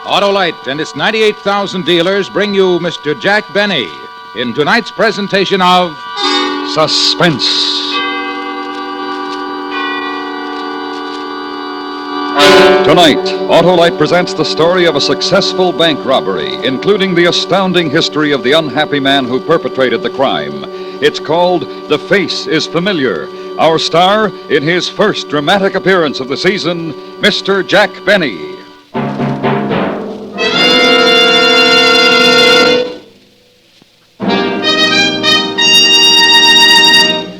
Autolite and its 98,000 dealers bring you Mr. Jack Benny in tonight's presentation of Suspense. Tonight, Autolite presents the story of a successful bank robbery, including the astounding history of the unhappy man who perpetrated the crime. It's called The Face is Familiar. Our star, in his first dramatic appearance of the season, Mr. Jack Benny.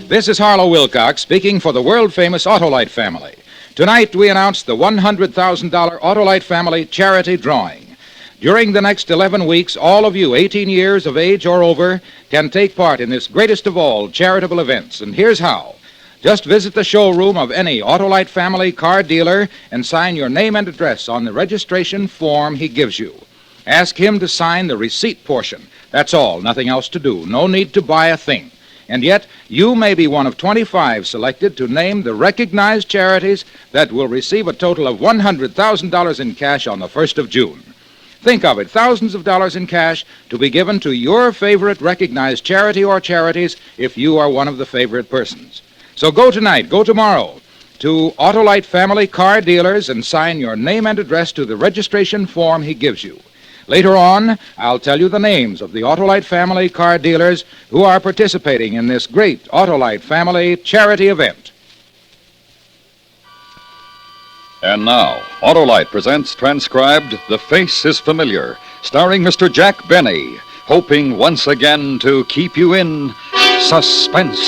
This is Harlow Wilcox speaking for the world-famous Autolite family. Tonight, we announce the $100,000 Autolite family charity drawing. During the next 11 weeks, all of you 18 years of age or over can take part in this greatest of all charitable events. And here's how. Just visit the showroom of any Autolite family car dealer and sign your name and address on the registration form he gives you. Ask him to sign the receipt portion. That's all, nothing else to do. No need to buy a thing. And yet, you may be one of 25 selected to name the recognized charities that will receive a total of $100,000 in cash on the 1st of June. Think of it, thousands of dollars in cash to be given to your favorite recognized charity or charities if you are one of the favorite persons. So go tonight, go tomorrow to Autolite family car dealers and sign your name and address to the registration form he gives you. Later on, I'll tell you the names of the Autolite family car dealers who are participating in this great Autolite family charity event. And now, Autolite presents transcribed The Face is Familiar, starring Mr. Jack Benny, hoping once again to keep you in suspense.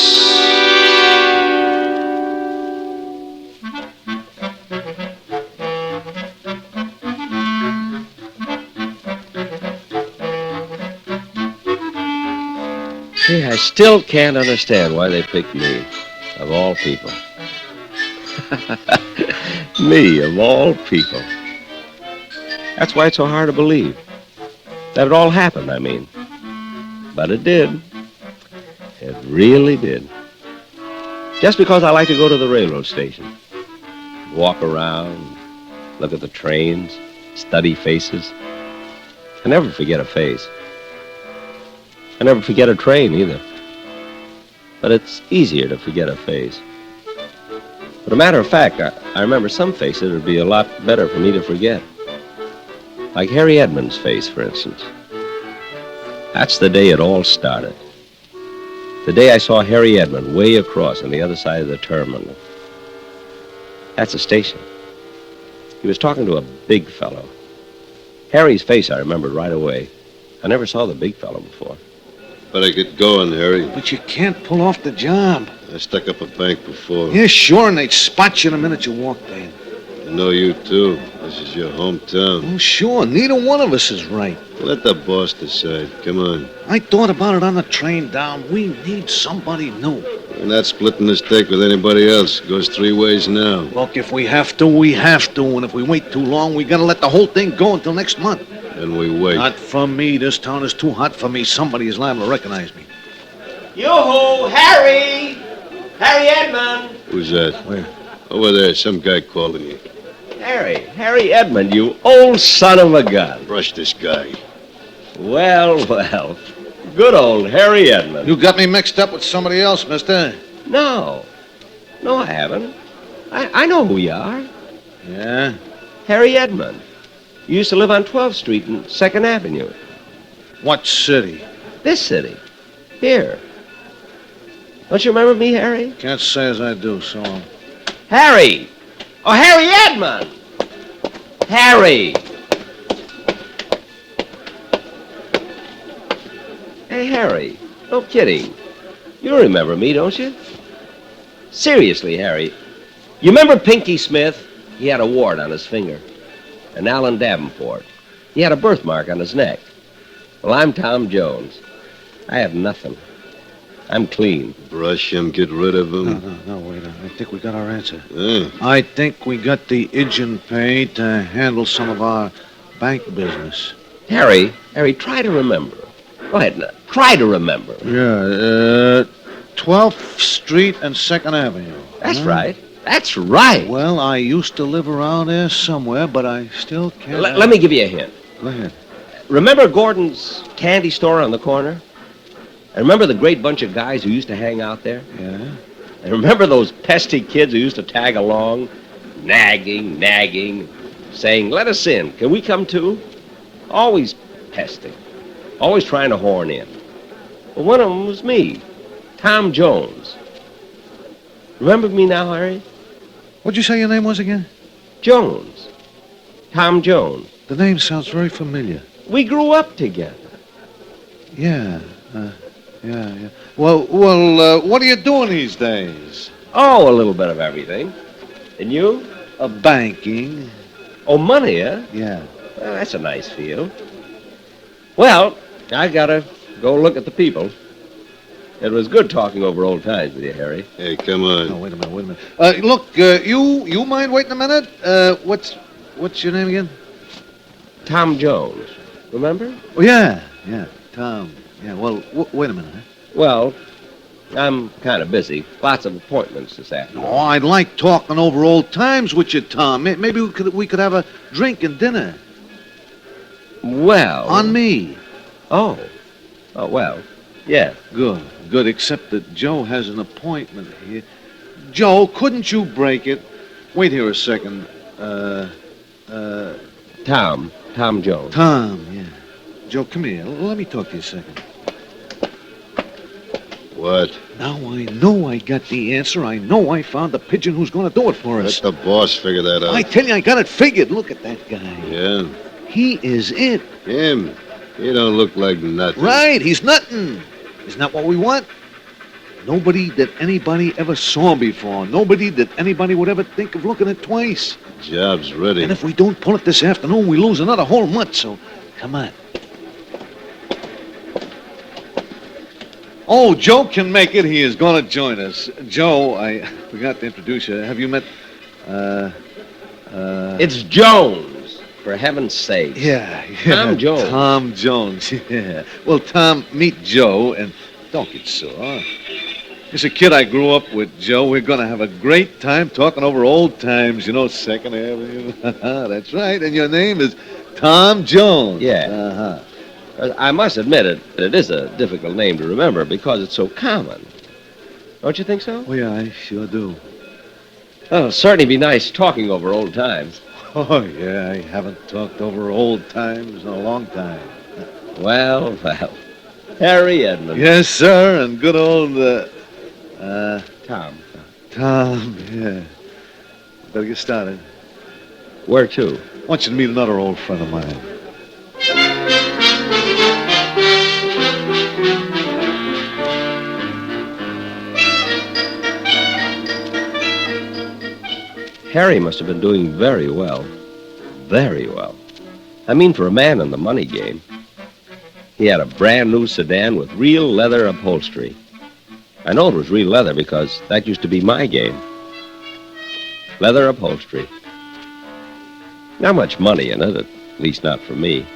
See, I still can't understand why they picked me, of all people. Me, of all people. That's why it's so hard to believe. That it all happened, I mean. But it did. It really did. Just because I like to go to the railroad station. Walk around, look at the trains, study faces. I never forget a face. I never forget a train, either. But it's easier to forget a face. But a matter of fact, I remember some faces that would be a lot better for me to forget. Like Harry Edmund's face, for instance. That's the day it all started. The day I saw Harry Edmund way across on the other side of the terminal. That's the station. He was talking to a big fellow. Harry's face I remembered right away. I never saw the big fellow before. Better get going, Harry. But you can't pull off the job. I stuck up a bank before. Yeah, sure, and they'd spot you the minute you walked in. I know you, too. This is your hometown. Oh, sure, neither one of us is right. Let the boss decide. Come on. I thought about it on the train down. We need somebody new. We're not splitting this take with anybody else. It goes three ways now. Look, if we have to, we have to. And if we wait too long, we gotta let the whole thing go until next month. Then we wait. Not for me. This town is too hot for me. Somebody is liable to recognize me. Yoo-hoo, Harry! Harry Edmund! Who's that? Where? Over there, some guy calling you. Harry Edmund, you old son of a gun. Brush this guy. Well, good old Harry Edmund. You got me mixed up with somebody else, mister. No, I haven't. I know who you are. Yeah? Harry Edmund. You used to live on 12th Street and 2nd Avenue. What city? This city. Here. Don't you remember me, Harry? Can't say as I do, so... Harry! Oh, Harry Edmund! Harry! Hey, Harry. No kidding. You remember me, don't you? Seriously, Harry. You remember Pinky Smith? He had a wart on his finger. And Alan Davenport. He had a birthmark on his neck. Well, I'm Tom Jones. I have nothing. I'm clean. Brush him, get rid of him. No, wait. I think we got our answer. Hey. I think we got the agent paid to handle some of our bank business. Harry, try to remember. Go ahead, now. Try to remember. Yeah, 12th Street and 2nd Avenue. That's right. That's right. Well, I used to live around there somewhere, but I still can't... Let me give you a hint. Go ahead. Remember Gordon's candy store on the corner? And remember the great bunch of guys who used to hang out there? Yeah? And remember those pesky kids who used to tag along, nagging, saying, let us in. Can we come too? Always pesting. Always trying to horn in. Well, one of them was me, Tom Jones. Remember me now, Harry? What'd you say your name was again? Jones. Tom Jones. The name sounds very familiar. We grew up together. Yeah. Yeah. Well, what are you doing these days? Oh, a little bit of everything. And you? Banking. Oh, money, huh? Yeah. Well, that's a nice field. Well, I gotta go look at the people. It was good talking over old times with you, Harry. Hey, come on. Oh, wait a minute. Look, you mind waiting a minute? What's your name again? Tom Jones. Remember? Oh, yeah, Tom. Yeah, well, wait a minute, huh? Well, I'm kind of busy. Lots of appointments this afternoon. Oh, I'd like talking over old times with you, Tom. Maybe we could have a drink and dinner. Well... On me. Oh, well, yeah. Good, except that Joe has an appointment here. Joe, couldn't you break it? Wait here a second. Tom Jones. Tom, yeah. Joe, come here. Let me talk to you a second. What? Now I know I got the answer. I know I found the pigeon who's going to do it for us. Let the boss figure that out. I tell you, I got it figured. Look at that guy. Yeah? He is it. Him? He don't look like nothing. Right, he's nothing. Isn't that what we want? Nobody that anybody ever saw before. Nobody that anybody would ever think of looking at twice. Job's ready. And if we don't pull it this afternoon, we lose another whole month, so come on. Oh, Joe can make it. He is going to join us. Joe, I forgot to introduce you. Have you met, It's Jones, for heaven's sake. Yeah. Tom Jones. Tom Jones, yeah. Well, Tom, meet Joe, and don't get sore. He's a kid I grew up with, Joe. We're going to have a great time talking over old times, you know, Second Avenue. That's right, and your name is Tom Jones. Yeah. Uh-huh. I must admit it is a difficult name to remember because it's so common. Don't you think so? Oh, yeah, I sure do. Oh, it'll certainly be nice talking over old times. Oh, yeah, I haven't talked over old times in a long time. Well. Harry Edmund. Yes, sir, and good old, Tom. Tom, yeah. Better get started. Where to? I want you to meet another old friend of mine. Harry must have been doing very well. Very well. I mean, for a man in the money game. He had a brand new sedan with real leather upholstery. I know it was real leather because that used to be my game. Leather upholstery. Not much money in it, at least not for me.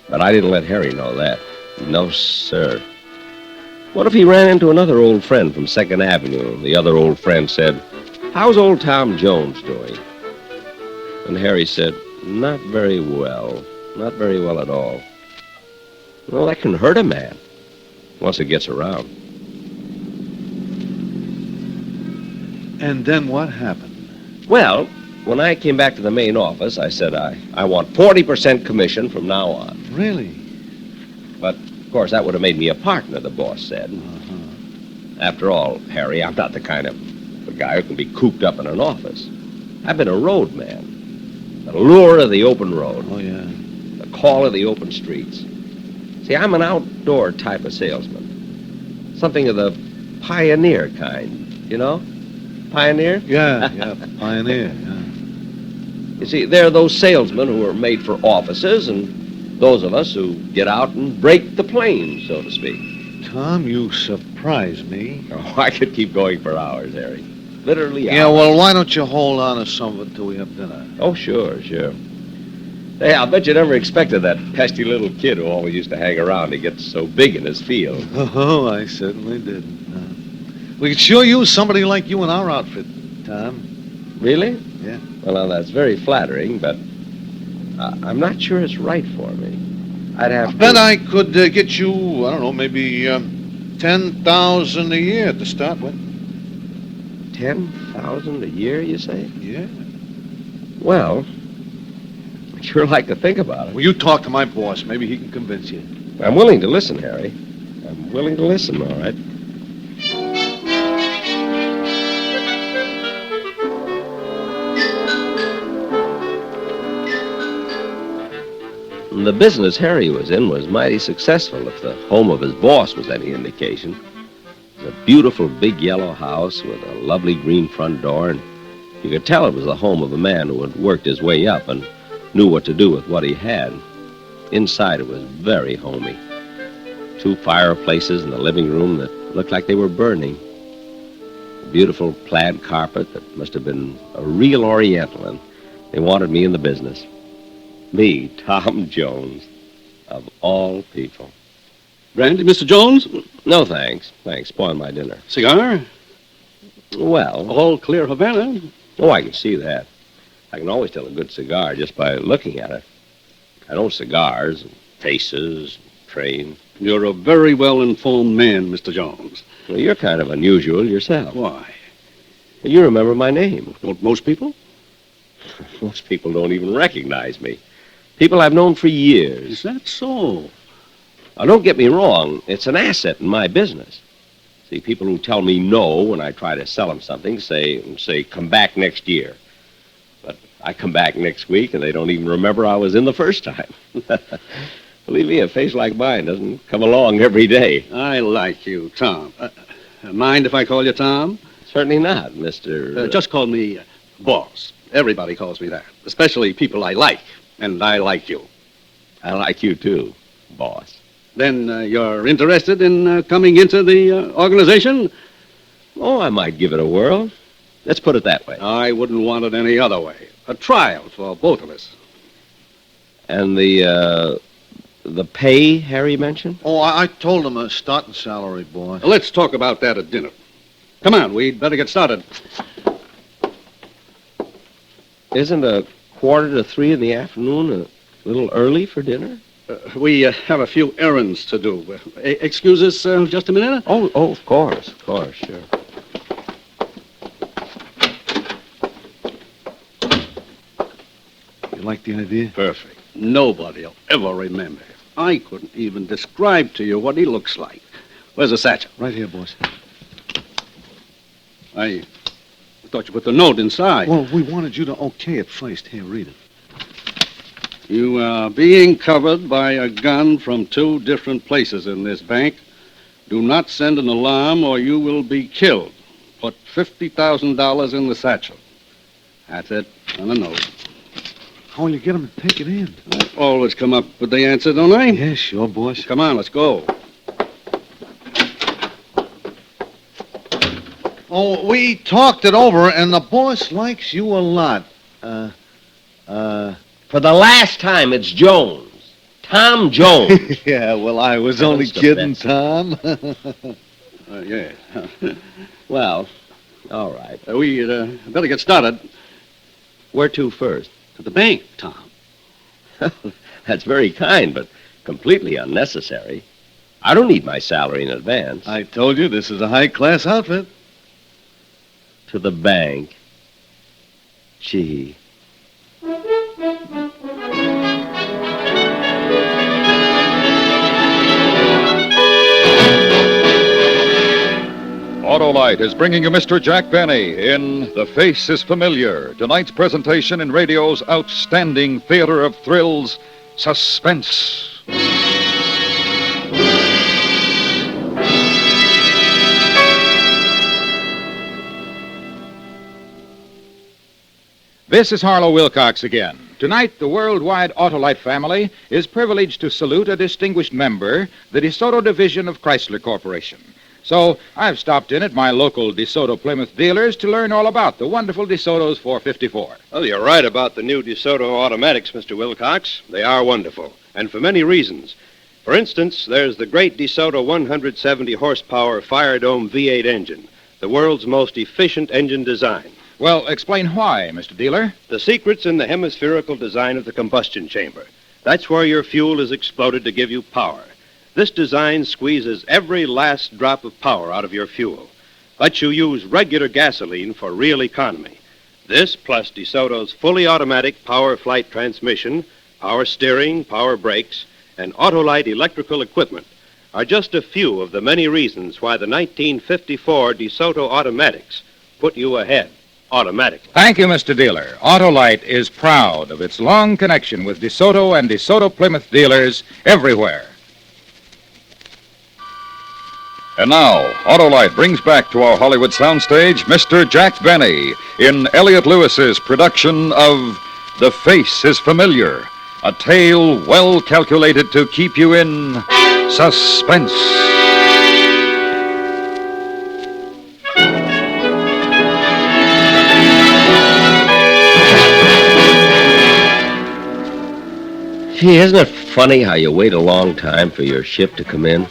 But I didn't let Harry know that. No, sir. What if he ran into another old friend from 2nd Avenue? The other old friend said, "How's old Tom Jones doing?" And Harry said, "Not very well. Not very well at all." Well, that can hurt a man once it gets around. And then what happened? Well, when I came back to the main office, I said I want 40% commission from now on. Really? But, of course, that would have made me a partner, the boss said. Uh-huh. After all, Harry, I'm not the kind of a guy who can be cooped up in an office. I've been a roadman. The lure of the open road. Oh, yeah. The call of the open streets. See, I'm an outdoor type of salesman. Something of the pioneer kind, you know? Pioneer? Yeah, pioneer, yeah. You see, there are those salesmen who are made for offices and those of us who get out and break the plains, so to speak. Tom, you surprise me. Oh, I could keep going for hours, Harry. Literally hours. Yeah, well, why don't you hold on to some of it till we have dinner? Oh, sure. Hey, I'll bet you never expected that pesky little kid who always used to hang around to get so big in his field. Oh, I certainly did. We could sure use somebody like you in our outfit. Tom. Really? Yeah. Well, now, that's very flattering, but I'm not sure it's right for me. I'd have to... Bet I could get you, I don't know, maybe 10,000 a year to start with. 10,000 a year, you say? Yeah. Well, I'd sure like to think about it. Well, you talk to my boss. Maybe he can convince you. I'm willing to listen, Harry. I'm willing to listen, all right. The business Harry was in was mighty successful, if the home of his boss was any indication. It was a beautiful big yellow house with a lovely green front door, and you could tell it was the home of a man who had worked his way up and knew what to do with what he had. Inside it was very homey. 2 fireplaces in the living room that looked like they were burning. A beautiful plaid carpet that must have been a real Oriental, and they wanted me in the business. Me, Tom Jones, of all people. Brandy, Mr. Jones? No, thanks. Thanks. Spoil my dinner. Cigar? Well, All clear Havana? oh, I can see that. I can always tell a good cigar just by looking at it. I know cigars, and faces, trains. You're a very well-informed man, Mr. Jones. Well, you're kind of unusual yourself. Why? You remember my name. Don't most people? Most people don't even recognize me. People I've known for years. Is that so? Now, don't get me wrong. It's an asset in my business. See, people who tell me no when I try to sell them something say, come back next year. But I come back next week, and they don't even remember I was in the first time. Believe me, a face like mine doesn't come along every day. I like you, Tom. Mind if I call you Tom? Certainly not, Mr. Just call me Boss. Everybody calls me that, especially people I like, and I like you. I like you, too, boss. Then you're interested in coming into the organization? Oh, I might give it a whirl. Let's put it that way. I wouldn't want it any other way. A trial for both of us. And the pay Harry mentioned? Oh, I told him a starting salary, boy. Let's talk about that at dinner. Come on, we'd better get started. Isn't 2:45 in the afternoon a little early for dinner? We have a few errands to do. Excuse us just a minute? Oh, of course, sure. You like the idea? Perfect. Nobody'll ever remember. I couldn't even describe to you what he looks like. Where's the satchel? Right here, boss. I thought you put the note inside. Well, we wanted you to okay it first. Here, read it. You are being covered by a gun from 2 different places in this bank. Do not send an alarm or you will be killed. Put $50,000 in the satchel. That's it, on a note. How will you get him to take it in? I always come up with the answer, don't I? Yeah, sure, boss. Come on, let's go. Oh, we talked it over, and the boss likes you a lot. For the last time, it's Jones. Tom Jones. Yeah, well, I was That's only the kidding, best. Tom. Yeah. Well, all right. We better get started. Where to first? To the bank, Tom. That's very kind, but completely unnecessary. I don't need my salary in advance. I told you this is a high-class outfit. To the bank. Gee. Autolite is bringing you Mr. Jack Benny in The Face is Familiar, tonight's presentation in radio's outstanding theater of thrills, Suspense. This is Harlow Wilcox again. Tonight, the worldwide Autolite family is privileged to salute a distinguished member, the DeSoto Division of Chrysler Corporation. So I've stopped in at my local DeSoto Plymouth dealers to learn all about the wonderful DeSoto's 454. Well, you're right about the new DeSoto automatics, Mr. Wilcox. They are wonderful, and for many reasons. For instance, there's the great DeSoto 170 horsepower Fire Dome V8 engine, the world's most efficient engine design. Well, explain why, Mr. Dealer. The secret's in the hemispherical design of the combustion chamber. That's where your fuel is exploded to give you power. This design squeezes every last drop of power out of your fuel. Lets you use regular gasoline for real economy. This, plus DeSoto's fully automatic power flight transmission, power steering, power brakes, and Autolite electrical equipment are just a few of the many reasons why the 1954 DeSoto automatics put you ahead automatically. Thank you, Mr. Dealer. Autolite is proud of its long connection with DeSoto and DeSoto Plymouth dealers everywhere. And now, Autolite brings back to our Hollywood soundstage Mr. Jack Benny in Elliot Lewis's production of The Face is Familiar, a tale well calculated to keep you in suspense. Gee, isn't it funny how you wait a long time for your ship to come in?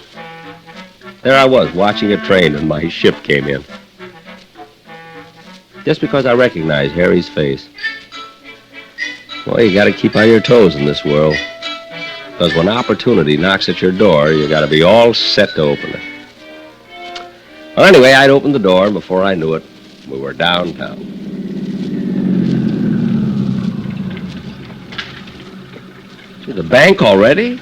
There I was, watching a train, and my ship came in. Just because I recognized Harry's face. Well, you gotta keep on your toes in this world. Because when opportunity knocks at your door, you gotta be all set to open it. Well, anyway, I'd opened the door, and before I knew it, we were downtown. Gee, the bank already?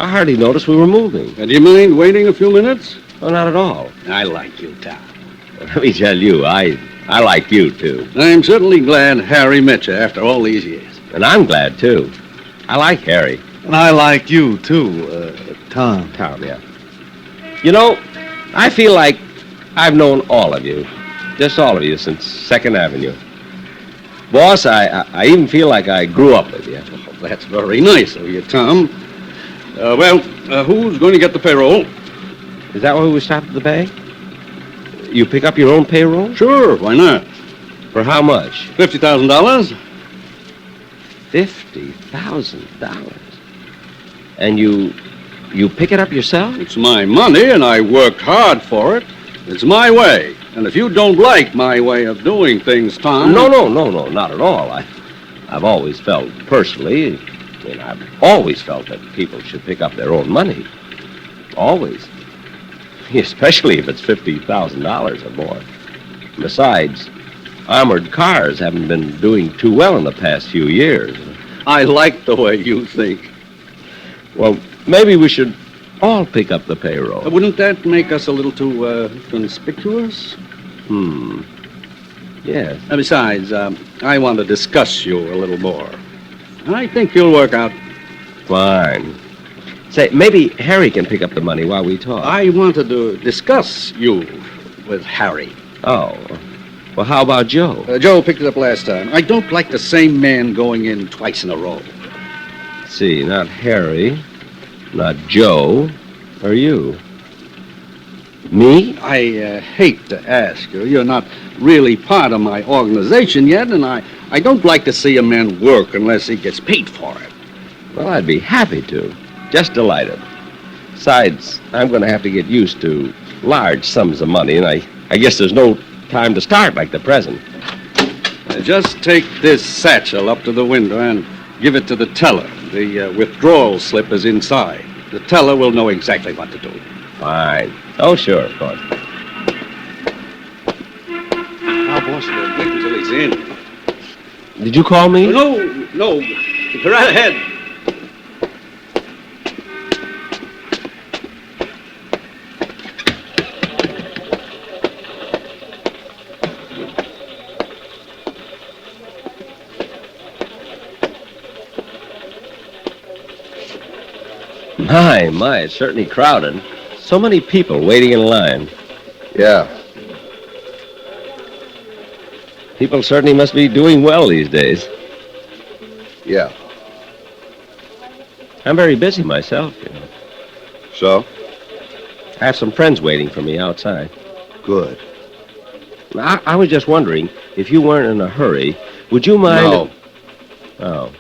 I hardly noticed we were moving. Do you mind waiting a few minutes? Oh, not at all. I like you, Tom. Let me tell you, I like you, too. I'm certainly glad Harry met you after all these years. And I'm glad, too. I like Harry. And I like you, too, Tom. Tom, yeah. You know, I feel like I've known all of you. Just all of you since 2nd Avenue. Boss, I even feel like I grew up with you. Oh, that's very nice of you, Tom. Who's going to get the payroll? Is that why we stopped at the bank? You pick up your own payroll? Sure, why not? For how much? $50,000. $50,000. And you pick it up yourself? It's my money, and I worked hard for it. It's my way. And if you don't like my way of doing things, Tom... No, not at all. I've always felt personally... I've always felt that people should pick up their own money. Always. Especially if it's $50,000 or more. Besides, armored cars haven't been doing too well in the past few years. I like the way you think. Well, maybe we should all pick up the payroll. Wouldn't that make us a little too conspicuous? Yes. Besides, I want to discuss you a little more. I think you'll work out. Fine. Say, maybe Harry can pick up the money while we talk. I wanted to discuss you with Harry. Oh. Well, how about Joe? Joe picked it up last time. I don't like the same man going in twice in a row. See, not Harry, not Joe, or you. Me? I hate to ask you. You're not really part of my organization yet, and I don't like to see a man work unless he gets paid for it. Well, I'd be happy to. Just delighted. Besides, I'm going to have to get used to large sums of money, and I guess there's no time to start like the present. Just take this satchel up to the window and give it to the teller. The withdrawal slip is inside. The teller will know exactly what to do. Fine. Oh, sure, of course. Now, boss, wait until he's in. Did you call me? No. Go right ahead. My, it's certainly crowded. So many people waiting in line. Yeah. People certainly must be doing well these days. Yeah. I'm very busy myself, you know. So? I have some friends waiting for me outside. Good. I was just wondering, if you weren't in a hurry, would you mind... No. Oh.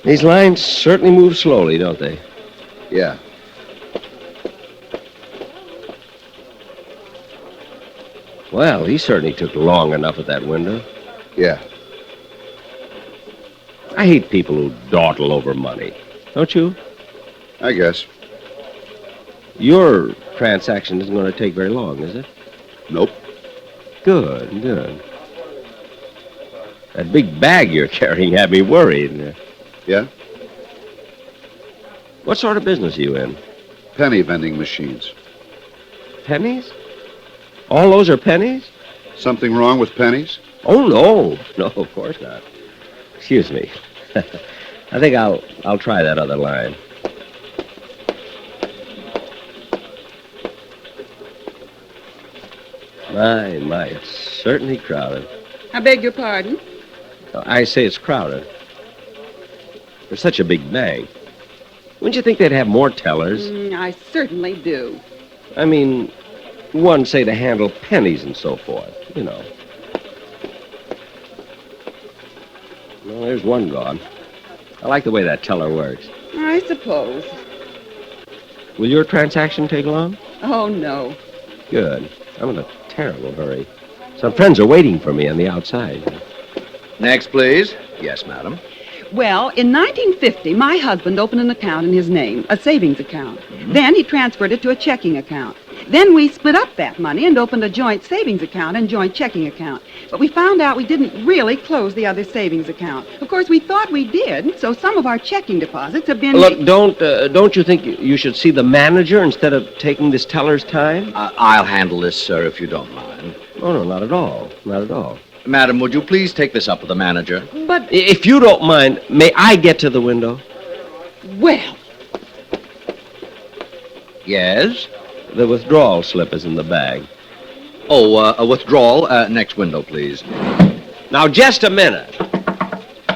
These lines certainly move slowly, don't they? Yeah. Well, he certainly took long enough at that window. Yeah. I hate people who dawdle over money. Don't you? I guess. Your transaction isn't going to take very long, is it? Nope. Good, good. That big bag you're carrying had me worried. Yeah? What sort of business are you in? Penny vending machines. Pennies? All those are pennies? Something wrong with pennies? Oh, no. No, of course not. Excuse me. I think I'll try that other line. My, it's certainly crowded. I beg your pardon? I say it's crowded. There's such a big bank. Wouldn't you think they'd have more tellers? I certainly do. I mean, one, say, to handle pennies and so forth, you know. Well, there's one gone. I like the way that teller works. I suppose. Will your transaction take long? Oh, no. Good. I'm in a terrible hurry. Some friends are waiting for me on the outside. Next, please. Yes, madam. Well, in 1950, my husband opened an account in his name, a savings account. Then he transferred it to a checking account. Then we split up that money and opened a joint savings account and joint checking account. But we found out we didn't really close the other savings account. Of course, we thought we did, so some of our checking deposits have been... Look, don't you think you should see the manager instead of taking this teller's time? I'll handle this, sir, if you don't mind. Oh, no, not at all. Not at all. Madam, would you please take this up with the manager? But... If you don't mind, may I get to the window? Well... Yes? The withdrawal slip is in the bag. Oh, a withdrawal. Next window, please. Now, just a minute.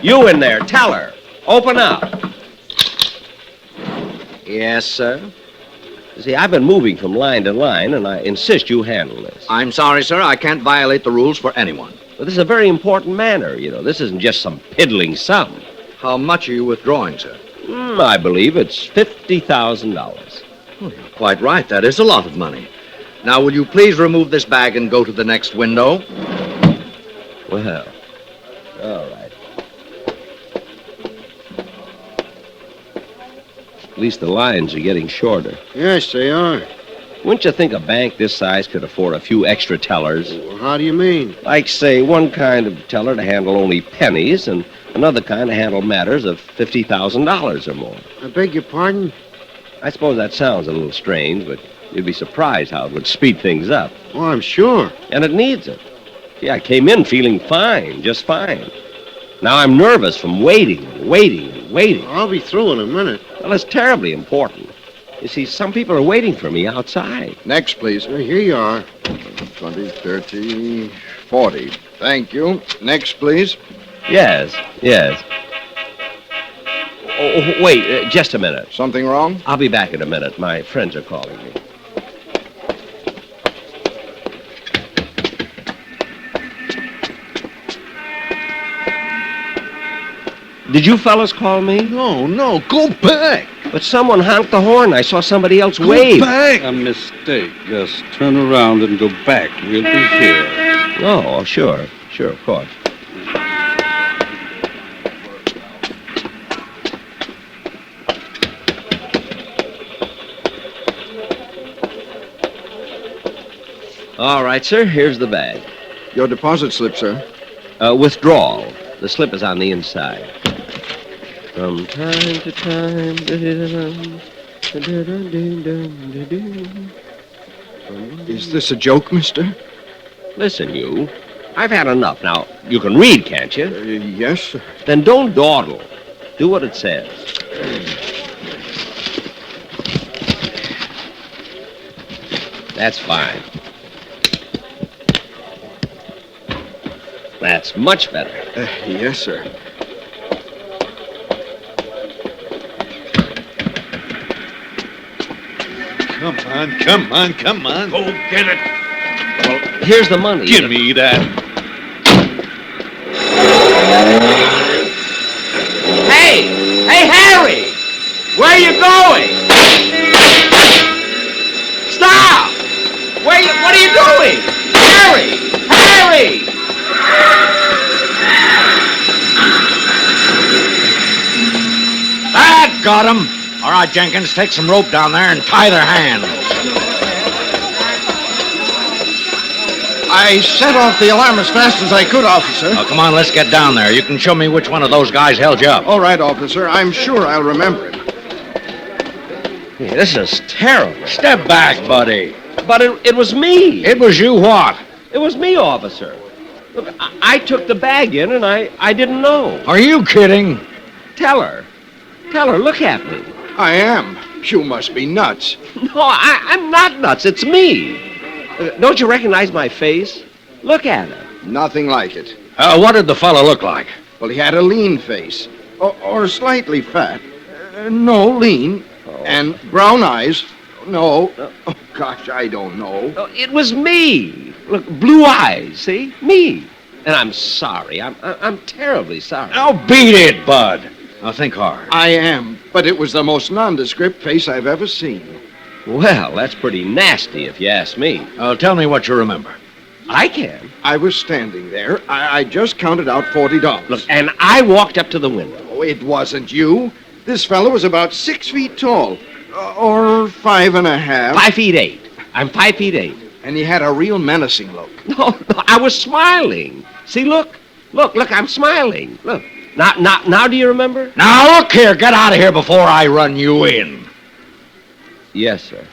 You in there, teller. Open up. Yes, sir? See, I've been moving from line to line, and I insist you handle this. I'm sorry, sir. I can't violate the rules for anyone. But this is a very important matter, you know. This isn't just some piddling sum. How much are you withdrawing, sir? I believe it's $50,000. Oh, you're quite right. That is a lot of money. Now, will you please remove this bag and go to the next window? Well, all right. At least the lines are getting shorter. Yes, they are. Wouldn't you think a bank this size could afford a few extra tellers? Well, how do you mean? Like, say, one kind of teller to handle only pennies and another kind to handle matters of $50,000 or more. I beg your pardon? I suppose that sounds a little strange, but you'd be surprised how it would speed things up. Oh, I'm sure. And it needs it. See, I came in feeling fine, just fine. Now I'm nervous from waiting. I'll be through in a minute. Well, it's terribly important. You see, some people are waiting for me outside. Next, please. Here you are. 20, 30, 40. Thank you. Next, please. Yes. Oh, wait, just a minute. Something wrong? I'll be back in a minute. My friends are calling me. Did you fellas call me? No, go back. But someone honked the horn. I saw somebody else Go wave. back. A mistake. Just turn around and go back. We'll be here. Oh, sure, of course. All right, sir, here's the bag. Your deposit slip, sir. Withdrawal. The slip is on the inside. From time to time. Is this a joke, mister? Listen, you. I've had enough. Now, you can read, can't you? Yes, sir. Then don't dawdle. Do what it says. That's fine. That's much better. Yes, sir. Come on. Go get it. Well, here's the money. Give me that. Hey, Harry! Where are you going? Stop! What are you doing? Harry! Harry! Harry! That got him. All right, Jenkins, take some rope down there and tie their hands. I set off the alarm as fast as I could, officer. Oh, come on, let's get down there. You can show me which one of those guys held you up. All right, officer. I'm sure I'll remember it. Hey, this is terrible. Step back, buddy. But it was me. It was you what? It was me, officer. Look, I took the bag in and I didn't know. Are you kidding? Tell her. Tell her, look at me. I am. You must be nuts. No, I'm not nuts. It's me. Don't you recognize my face? Look at it. Nothing like it. What did the fellow look like? Well, he had a lean face. Or slightly fat. No, lean. And brown eyes. No. Oh, gosh, I don't know. Oh, it was me. Look, blue eyes, see? Me. And I'm sorry. I'm terribly sorry. Now beat it, Bud. Now think hard. I am. But it was the most nondescript face I've ever seen. Well, that's pretty nasty if you ask me. Tell me what you remember. I can. I was standing there. I just counted out $40. Look, and I walked up to the window. Oh, it wasn't you. This fellow was about 6 feet tall. Or 5.5. 5 feet 8. I'm 5 feet 8. And he had a real menacing look. No, I was smiling. See, look, I'm smiling. Look. Now, do you remember? Now, look here. Get out of here before I run you in. Yes, sir.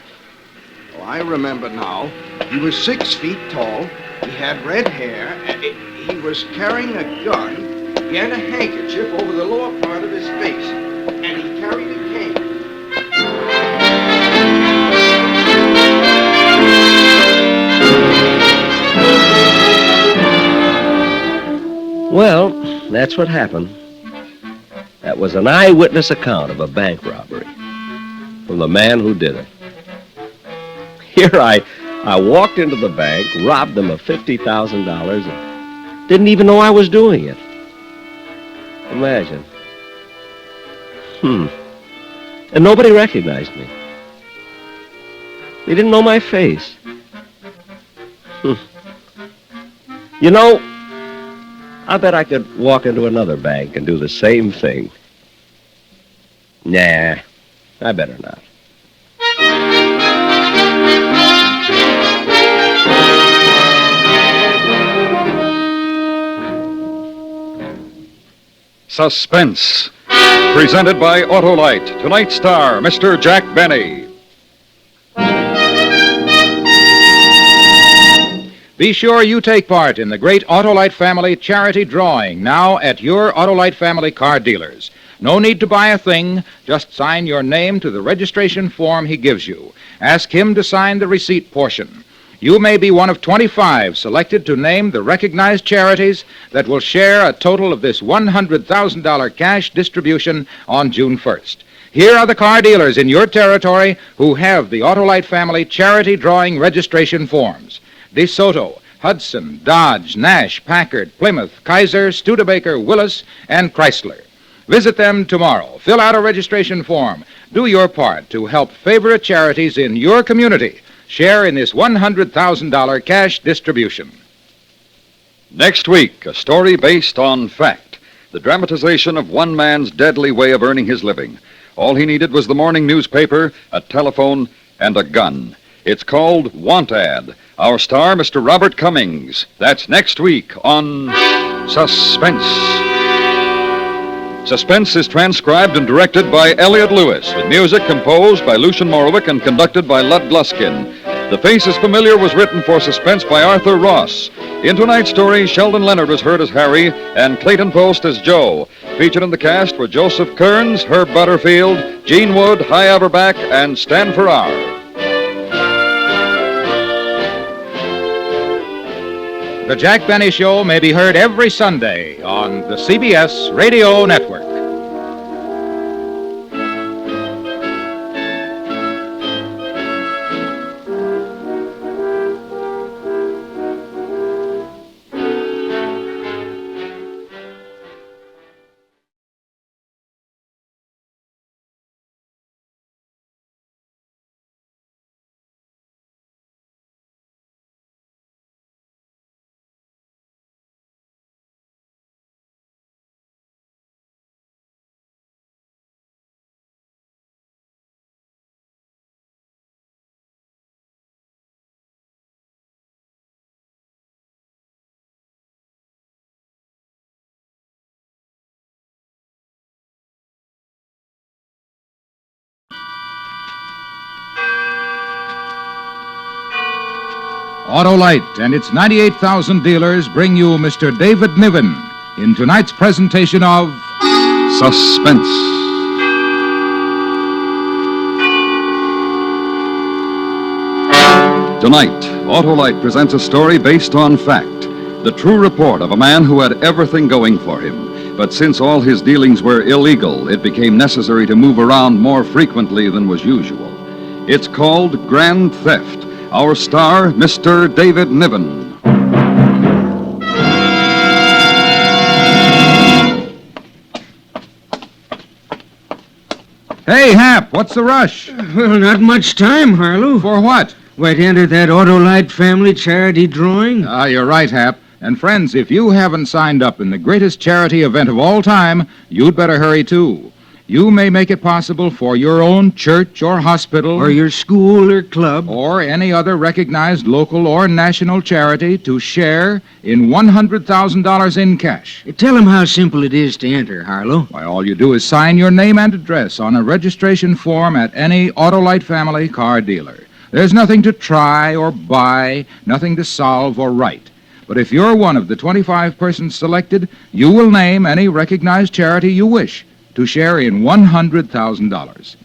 Oh, I remember now. He was 6 feet tall. He had red hair. He was carrying a gun. He had a handkerchief over the lower part of his face. And he carried a cane. Well, that's what happened. That was an eyewitness account of a bank robbery from the man who did it. Here I walked into the bank, robbed them of $50,000, and didn't even know I was doing it. Imagine. And nobody recognized me. They didn't know my face. You know, I bet I could walk into another bank and do the same thing. Nah, I better not. Suspense, presented by Autolite. Tonight's star, Mr. Jack Benny. Be sure you take part in the great Autolite Family charity drawing now at your Autolite Family car dealers. No need to buy a thing. Just sign your name to the registration form he gives you. Ask him to sign the receipt portion. You may be one of 25 selected to name the recognized charities that will share a total of this $100,000 cash distribution on June 1st. Here are the car dealers in your territory who have the Autolite Family charity drawing registration forms. DeSoto, Hudson, Dodge, Nash, Packard, Plymouth, Kaiser, Studebaker, Willis, and Chrysler. Visit them tomorrow. Fill out a registration form. Do your part to help favorite charities in your community share in this $100,000 cash distribution. Next week, a story based on fact. The dramatization of one man's deadly way of earning his living. All he needed was the morning newspaper, a telephone, and a gun. It's called Want Ad. Our star, Mr. Robert Cummings. That's next week on Suspense. Suspense is transcribed and directed by Elliott Lewis, with music composed by Lucian Morowick and conducted by Lud Gluskin. The Face is Familiar was written for Suspense by Arthur Ross. In tonight's story, Sheldon Leonard was heard as Harry and Clayton Post as Joe. Featured in the cast were Joseph Kearns, Herb Butterfield, Gene Wood, Hy Averback, and Stan Farrar. The Jack Benny Show may be heard every Sunday on the CBS Radio Network. Autolite and its 98,000 dealers bring you Mr. David Niven in tonight's presentation of Suspense. Tonight, Autolite presents a story based on fact. The true report of a man who had everything going for him. But since all his dealings were illegal, it became necessary to move around more frequently than was usual. It's called Grand Theft. Our star, Mr. David Niven. Hey, Hap, what's the rush? Well, not much time, Harlow. For what? Why, to enter that Autolite family charity drawing. You're right, Hap. And friends, if you haven't signed up in the greatest charity event of all time, you'd better hurry too. You may make it possible for your own church or hospital, Or your school or club. or any other recognized local or national charity to share in $100,000 in cash. Tell them how simple it is to enter, Harlow. Why, all you do is sign your name and address on a registration form at any Autolite family car dealer. There's nothing to try or buy, nothing to solve or write. But if you're one of the 25 persons selected, you will name any recognized charity you wish to share in $100,000.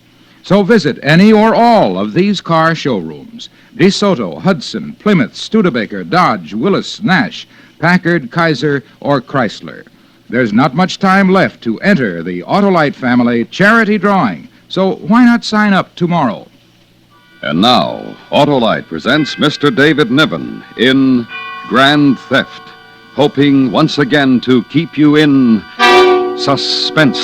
So visit any or all of these car showrooms: DeSoto, Hudson, Plymouth, Studebaker, Dodge, Willis, Nash, Packard, Kaiser, or Chrysler. There's not much time left to enter the Autolite family charity drawing, so why not sign up tomorrow? And now, Autolite presents Mr. David Niven in Grand Theft, hoping once again to keep you in suspense.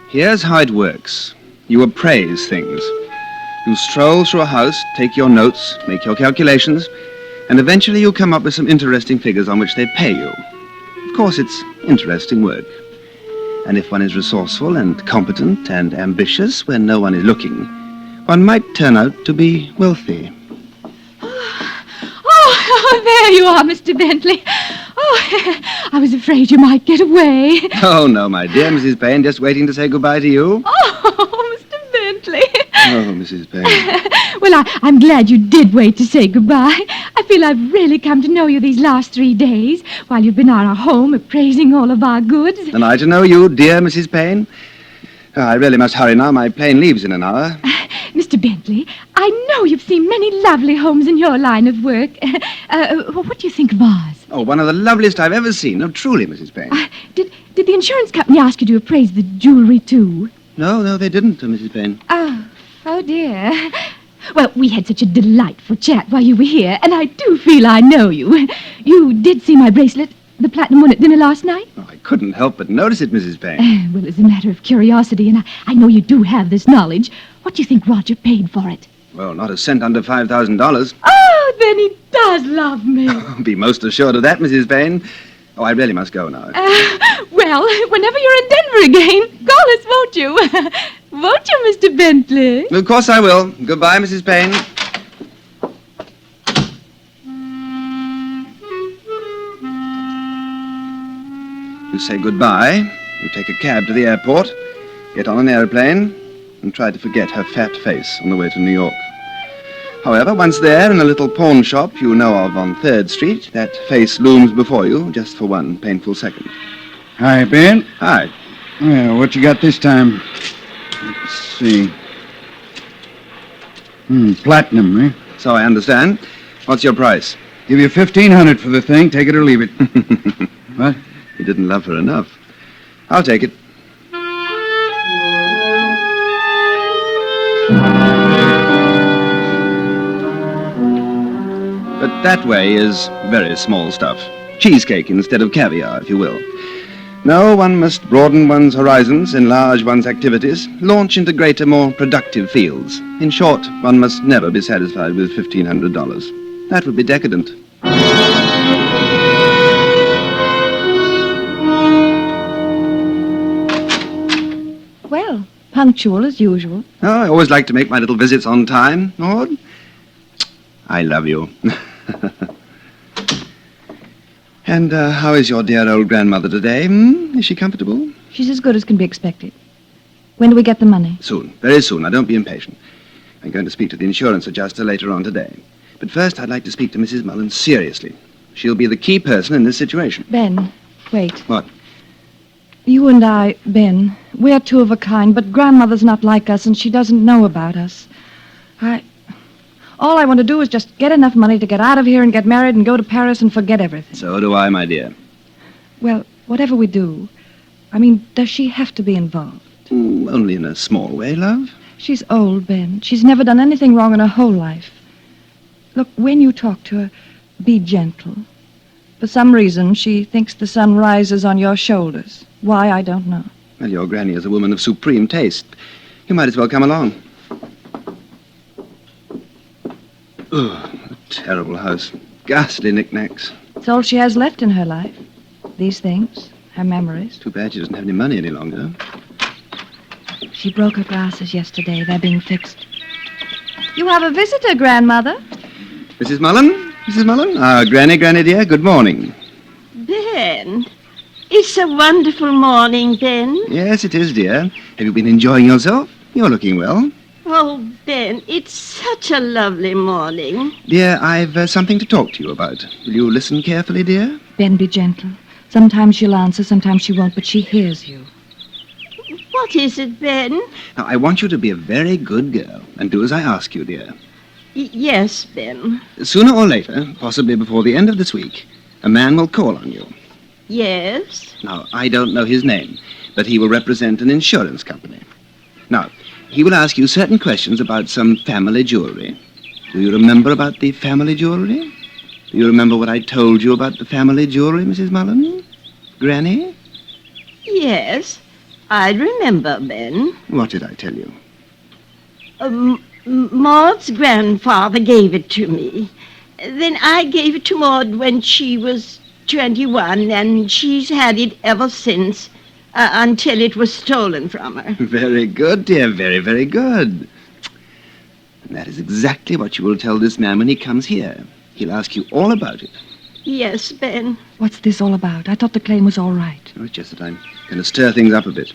Here's how it works. You appraise things. You stroll through a house, take your notes, make your calculations, and eventually you come up with some interesting figures on which they pay you. Of course, it's interesting work. And if one is resourceful and competent and ambitious when no one is looking, one might turn out to be wealthy. Oh, there you are, Mr. Bentley. Oh, I was afraid you might get away. Oh, no, my dear Mrs. Payne, just waiting to say goodbye to you. Oh, Mr. Bentley. Oh, Mrs. Payne. Well, I'm glad you did wait to say goodbye. I feel I've really come to know you these last 3 days while you've been on our home appraising all of our goods. And I to know you, dear Mrs. Payne. I really must hurry now. My plane leaves in an hour. Mr. Bentley, I know you've seen many lovely homes in your line of work. What do you think of ours? Oh, one of the loveliest I've ever seen. Oh, truly, Mrs. Payne. Did the insurance company ask you to appraise the jewelry, too? No, they didn't, Mrs. Payne. Oh, dear. Well, we had such a delightful chat while you were here, and I do feel I know you. You did see my bracelet, the platinum one at dinner last night? Oh, I couldn't help but notice it, Mrs. Payne. Well, as a matter of curiosity, and I know you do have this knowledge, what do you think Roger paid for it? Well, not a cent under $5,000. Oh, then he does love me. Be most assured of that, Mrs. Payne. Oh, I really must go now. Well, whenever you're in Denver again, call us, won't you? Won't you, Mr. Bentley? Of course I will. Goodbye, Mrs. Payne. You say goodbye, you take a cab to the airport, get on an airplane, and try to forget her fat face on the way to New York. However, once there, in a little pawn shop you know of on 3rd Street, that face looms before you just for one painful second. Hi, Ben. Hi. Well, what you got this time? Let's see. Platinum, eh? So I understand. What's your price? Give you $1,500 for the thing. Take it or leave it. What? You didn't love her enough. I'll take it. But that way is very small stuff. Cheesecake instead of caviar, if you will. No, one must broaden one's horizons, enlarge one's activities, launch into greater, more productive fields. In short, one must never be satisfied with $1,500. That would be decadent. Well, punctual as usual. Oh, I always like to make my little visits on time, Maud. I love you. And how is your dear old grandmother today? Is she comfortable? She's as good as can be expected. When do we get the money? Soon, very soon. Now, don't be impatient. I'm going to speak to the insurance adjuster later on today. But first, I'd like to speak to Mrs. Mullen seriously. She'll be the key person in this situation. Ben, wait. What? You and I, Ben, we're two of a kind, but Grandmother's not like us, and she doesn't know about us. All I want to do is just get enough money to get out of here and get married and go to Paris and forget everything. So do I, my dear. Well, whatever we do, does she have to be involved? Only in a small way, love. She's old, Ben. She's never done anything wrong in her whole life. Look, when you talk to her, be gentle. For some reason, she thinks the sun rises on your shoulders. Why, I don't know. Well, your granny is a woman of supreme taste. You might as well come along. Ugh, a terrible house. Ghastly knickknacks. It's all she has left in her life. These things, her memories. Too bad she doesn't have any money any longer. She broke her glasses yesterday. They're being fixed. You have a visitor, Grandmother. Mrs. Mullen? Mrs. Mullen? Granny, dear, good morning. Ben, it's a wonderful morning, Ben. Yes, it is, dear. Have you been enjoying yourself? You're looking well. Oh, Ben, it's such a lovely morning. Dear, I've something to talk to you about. Will you listen carefully, dear? Ben, be gentle. Sometimes she'll answer, sometimes she won't, but she hears you. What is it, Ben? Now, I want you to be a very good girl and do as I ask you, dear. Yes, Ben. Sooner or later, possibly before the end of this week, a man will call on you. Yes? Now, I don't know his name, but he will represent an insurance company. Now, he will ask you certain questions about some family jewelry. Do you remember about the family jewelry? Do you remember what I told you about the family jewelry, Mrs. Mullen? Granny? Yes, I remember, Ben. What did I tell you? Maud's grandfather gave it to me. Then I gave it to Maud when she was 21, and she's had it ever since, until it was stolen from her. Very good, dear, very, very good. And that is exactly what you will tell this man when he comes here. He'll ask you all about it. Yes, Ben. What's this all about? I thought the claim was all right. Oh, it's just that I'm going to stir things up a bit.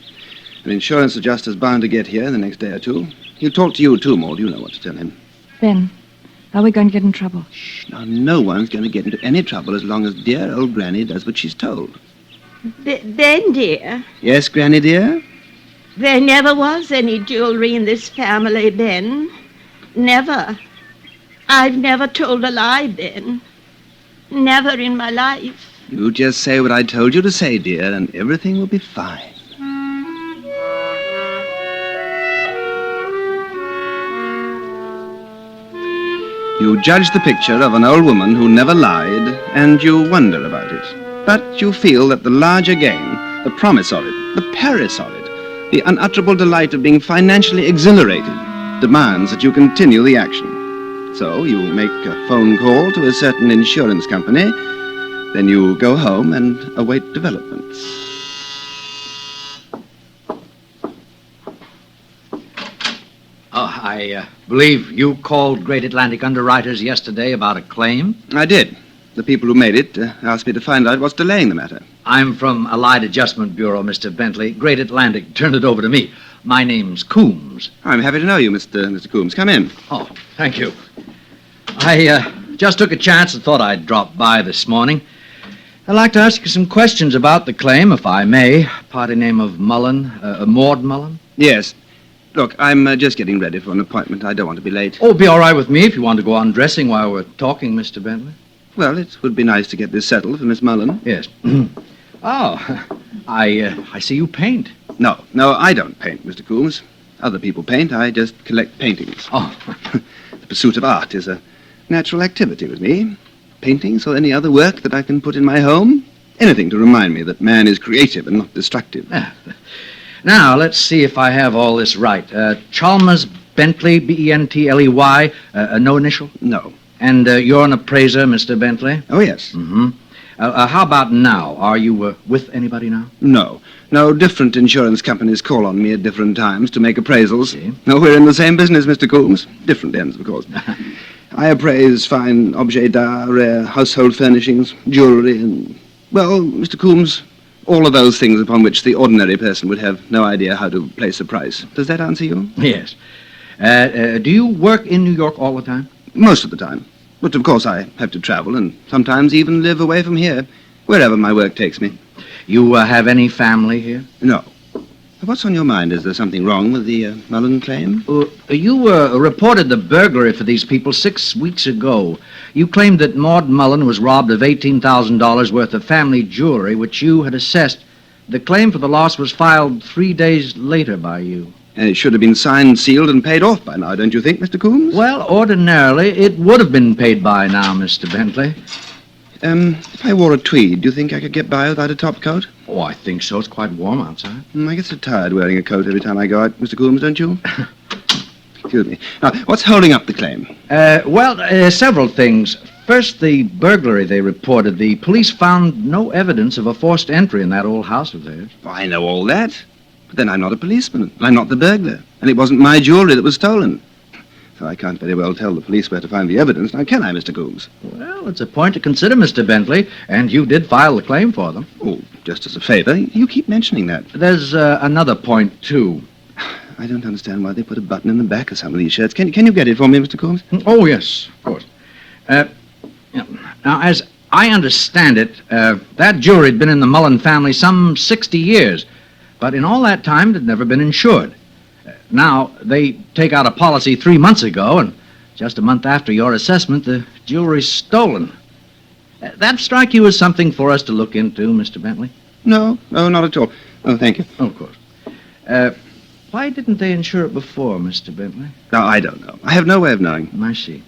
An insurance adjuster's bound to get here in the next day or two. He'll talk to you, too, Maud. You know what to tell him. Ben, are we going to get in trouble? Shh. Now, no one's going to get into any trouble as long as dear old Granny does what she's told. Ben, dear. Yes, Granny, dear? There never was any jewelry in this family, Ben. Never. I've never told a lie, Ben. Never in my life. You just say what I told you to say, dear, and everything will be fine. You judge the picture of an old woman who never lied, and you wonder about it. But you feel that the larger gain, the promise of it, the Paris of it, the unutterable delight of being financially exhilarated, demands that you continue the action. So you make a phone call to a certain insurance company, then you go home and await developments. I believe you called Great Atlantic Underwriters yesterday about a claim? I did. The people who made it asked me to find out what's delaying the matter. I'm from Allied Adjustment Bureau, Mr. Bentley. Great Atlantic turned it over to me. My name's Coombs. I'm happy to know you, Mr. Coombs. Come in. Oh, thank you. I just took a chance and thought I'd drop by this morning. I'd like to ask you some questions about the claim, if I may. Party name of Mullen, Maud Mullen? Yes. Look, I'm just getting ready for an appointment. I don't want to be late. Oh, it'll be all right with me if you want to go on dressing while we're talking, Mr. Bentley. Well, it would be nice to get this settled for Miss Mullen. Yes. Oh, I see you paint. No, I don't paint, Mr. Coombs. Other people paint. I just collect paintings. Oh. The pursuit of art is a natural activity with me. Paintings or any other work that I can put in my home. Anything to remind me that man is creative and not destructive. Yeah. Now, let's see if I have all this right. Chalmers Bentley, Bentley, no initial? No. And you're an appraiser, Mr. Bentley? Oh, yes. Mm-hmm. How about now? Are you with anybody now? No. No, different insurance companies call on me at different times to make appraisals. See? No, we're in the same business, Mr. Coombs. Different ends, of course. I appraise fine objets d'art, rare household furnishings, jewelry, and... Well, Mr. Coombs, All of those things upon which the ordinary person would have no idea how to place a price. Does that answer you? Yes. Do you work in New York all the time? Most of the time. But of course I have to travel and sometimes even live away from here, wherever my work takes me. You have any family here? No. What's on your mind? Is there something wrong with the Mullen claim? You reported the burglary for these people 6 weeks ago. You claimed that Maud Mullen was robbed of $18,000 worth of family jewelry, which you had assessed. The claim for the loss was filed 3 days later by you. And it should have been signed, sealed, and paid off by now, don't you think, Mr. Coombs? Well, ordinarily, it would have been paid by now, Mr. Bentley. If I wore a tweed, do you think I could get by without a top coat? Oh, I think so. It's quite warm outside. I get so tired wearing a coat every time I go out, Mr. Coombs, don't you? Excuse me. Now, what's holding up the claim? Several things. First, the burglary they reported. The police found no evidence of a forced entry in that old house of theirs. Oh, I know all that. But then I'm not a policeman. I'm not the burglar. And it wasn't my jewelry that was stolen. So I can't very well tell the police where to find the evidence, now can I, Mr. Coombs? Well, it's a point to consider, Mr. Bentley, and you did file the claim for them. Oh, just as a favor. You keep mentioning that. There's another point, too. I don't understand why they put a button in the back of some of these shirts. Can you get it for me, Mr. Coombs? Oh, yes, of course. Now, as I understand it, that jewelry had been in the Mullen family some 60 years, but in all that time it had never been insured. Now, they take out a policy 3 months ago, and just a month after your assessment, the jewelry's stolen. That strike you as something for us to look into, Mr. Bentley? No, not at all. Oh, thank you. Oh, of course. Why didn't they insure it before, Mr. Bentley? No, I don't know. I have no way of knowing. I see.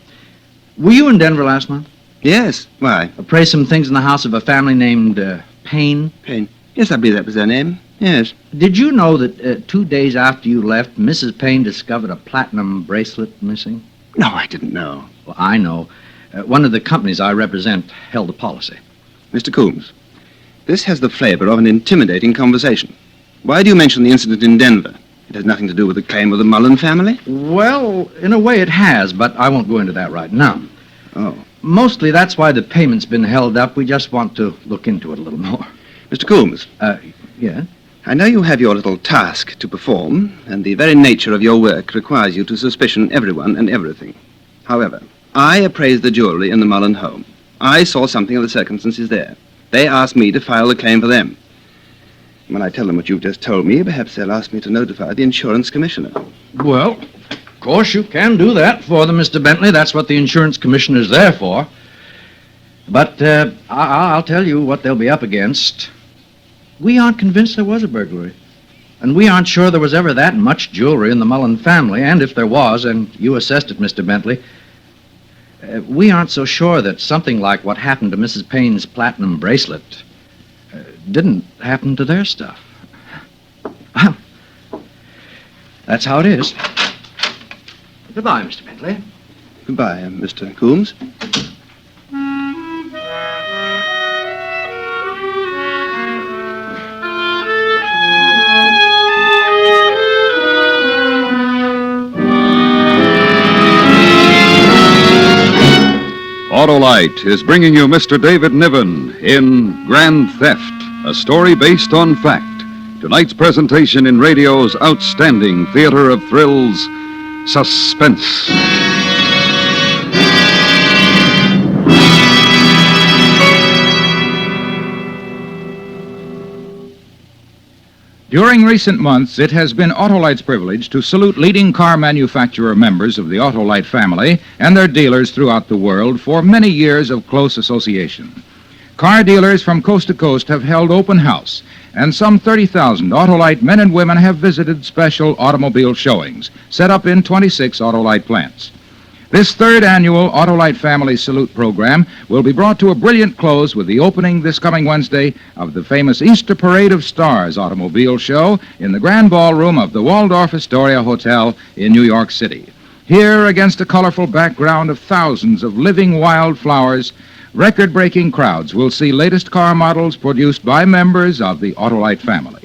Were you in Denver last month? Yes. Why? Appraised some things in the house of a family named Payne? Payne. Yes, I believe that was their name. Yes. Did you know that 2 days after you left, Mrs. Payne discovered a platinum bracelet missing? No, I didn't know. Well, I know. One of the companies I represent held a policy. Mr. Coombs, this has the flavor of an intimidating conversation. Why do you mention the incident in Denver? It has nothing to do with the claim of the Mullen family? Well, in a way it has, but I won't go into that right now. Oh. Mostly that's why the payment's been held up. We just want to look into it a little more. Mr. Coombs. Yeah? I know you have your little task to perform, and the very nature of your work requires you to suspicion everyone and everything. However, I appraised the jewelry in the Mullen home. I saw something of the circumstances there. They asked me to file the claim for them. When I tell them what you've just told me, perhaps they'll ask me to notify the insurance commissioner. Well, of course you can do that for them, Mr. Bentley. That's what the insurance commissioner's there for. But I'll tell you what they'll be up against. We aren't convinced there was a burglary. And we aren't sure there was ever that much jewelry in the Mullen family. And if there was, and you assessed it, Mr. Bentley, we aren't so sure that something like what happened to Mrs. Payne's platinum bracelet didn't happen to their stuff. Well, that's how it is. Goodbye, Mr. Bentley. Goodbye, Mr. Coombs. Autolite is bringing you Mr. David Niven in Grand Theft, a story based on fact. Tonight's presentation in radio's outstanding theater of thrills, Suspense. During recent months, it has been Autolite's privilege to salute leading car manufacturer members of the Autolite family and their dealers throughout the world for many years of close association. Car dealers from coast to coast have held open house, and some 30,000 Autolite men and women have visited special automobile showings set up in 26 Autolite plants. This third annual Autolite Family Salute program will be brought to a brilliant close with the opening this coming Wednesday of the famous Easter Parade of Stars automobile show in the Grand Ballroom of the Waldorf Astoria Hotel in New York City. Here, against a colorful background of thousands of living wildflowers, record-breaking crowds will see latest car models produced by members of the Autolite family.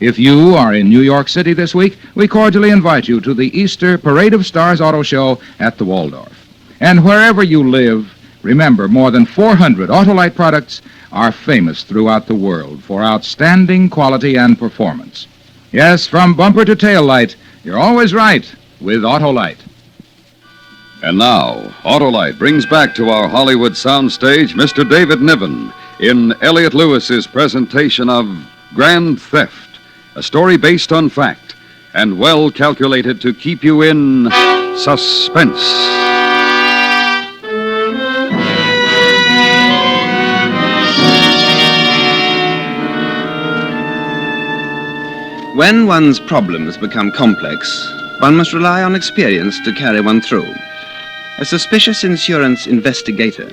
If you are in New York City this week, we cordially invite you to the Easter Parade of Stars Auto Show at the Waldorf. And wherever you live, remember, more than 400 Autolite products are famous throughout the world for outstanding quality and performance. Yes, from bumper to tail light, you're always right with Autolite. And now, Autolite brings back to our Hollywood soundstage Mr. David Niven in Elliot Lewis's presentation of Grand Theft, a story based on fact and well calculated to keep you in suspense. When one's problems become complex, one must rely on experience to carry one through. A suspicious insurance investigator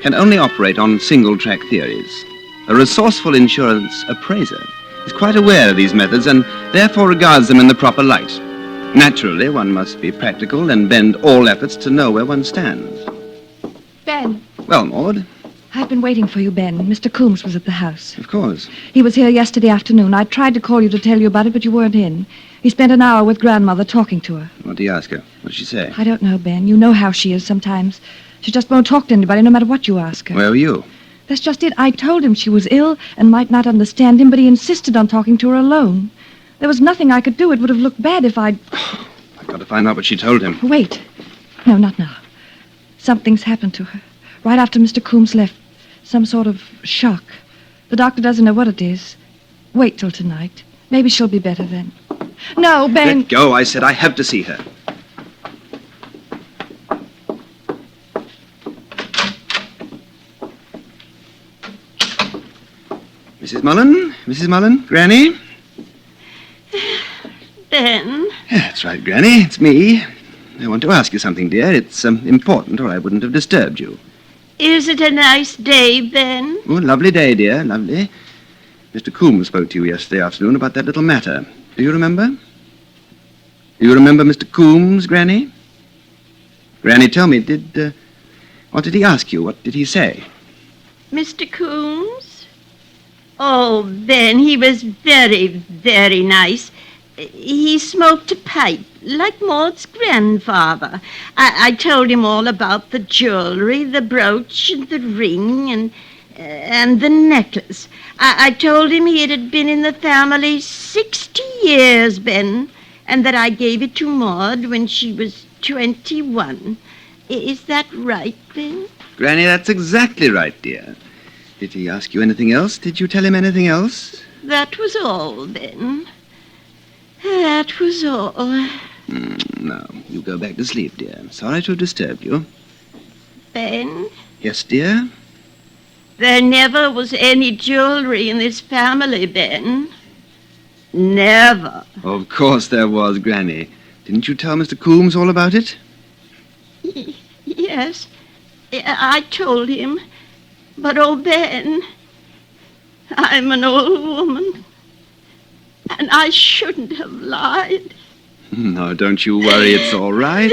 can only operate on single-track theories. A resourceful insurance appraiser is quite aware of these methods and therefore regards them in the proper light. Naturally, one must be practical and bend all efforts to know where one stands. Ben. Well, Maud? I've been waiting for you, Ben. Mr. Coombs was at the house. Of course. He was here yesterday afternoon. I tried to call you to tell you about it, but you weren't in. He spent an hour with Grandmother talking to her. What did you ask her? What did she say? I don't know, Ben. You know how she is sometimes. She just won't talk to anybody, no matter what you ask her. Where were you? That's just it. I told him she was ill and might not understand him, but he insisted on talking to her alone. There was nothing I could do. It would have looked bad if I'd... I've got to find out what she told him. Wait. No, not now. Something's happened to her. Right after Mr. Coombs left. Some sort of shock. The doctor doesn't know what it is. Wait till tonight. Maybe she'll be better then. No, Ben... Let go, I said. I have to see her. Mrs. Mullen? Mrs. Mullen? Granny? Ben? That's right, Granny. It's me. I want to ask you something, dear. It's important, or I wouldn't have disturbed you. Is it a nice day, Ben? Oh, lovely day, dear. Lovely. Mr. Coombs spoke to you yesterday afternoon about that little matter. Do you remember? Do you remember Mr. Coombs, Granny? Granny, tell me, what did he ask you? What did he say? Mr. Coombs? Oh, Ben, he was very, very nice. He smoked a pipe, like Maud's grandfather. I told him all about the jewelry, the brooch, and the ring, and the necklace. I told him it had been in the family 60 years, Ben, and that I gave it to Maud when she was 21. Is that right, Ben? Granny, that's exactly right, dear. Did he ask you anything else? Did you tell him anything else? That was all, Ben. That was all. No, you go back to sleep, dear. I'm sorry to have disturbed you. Ben? Yes, dear? There never was any jewelry in this family, Ben. Never. Of course there was, Granny. Didn't you tell Mr. Coombs all about it? Yes, I told him. But, oh, Ben, I'm an old woman. And I shouldn't have lied. No, don't you worry. It's all right.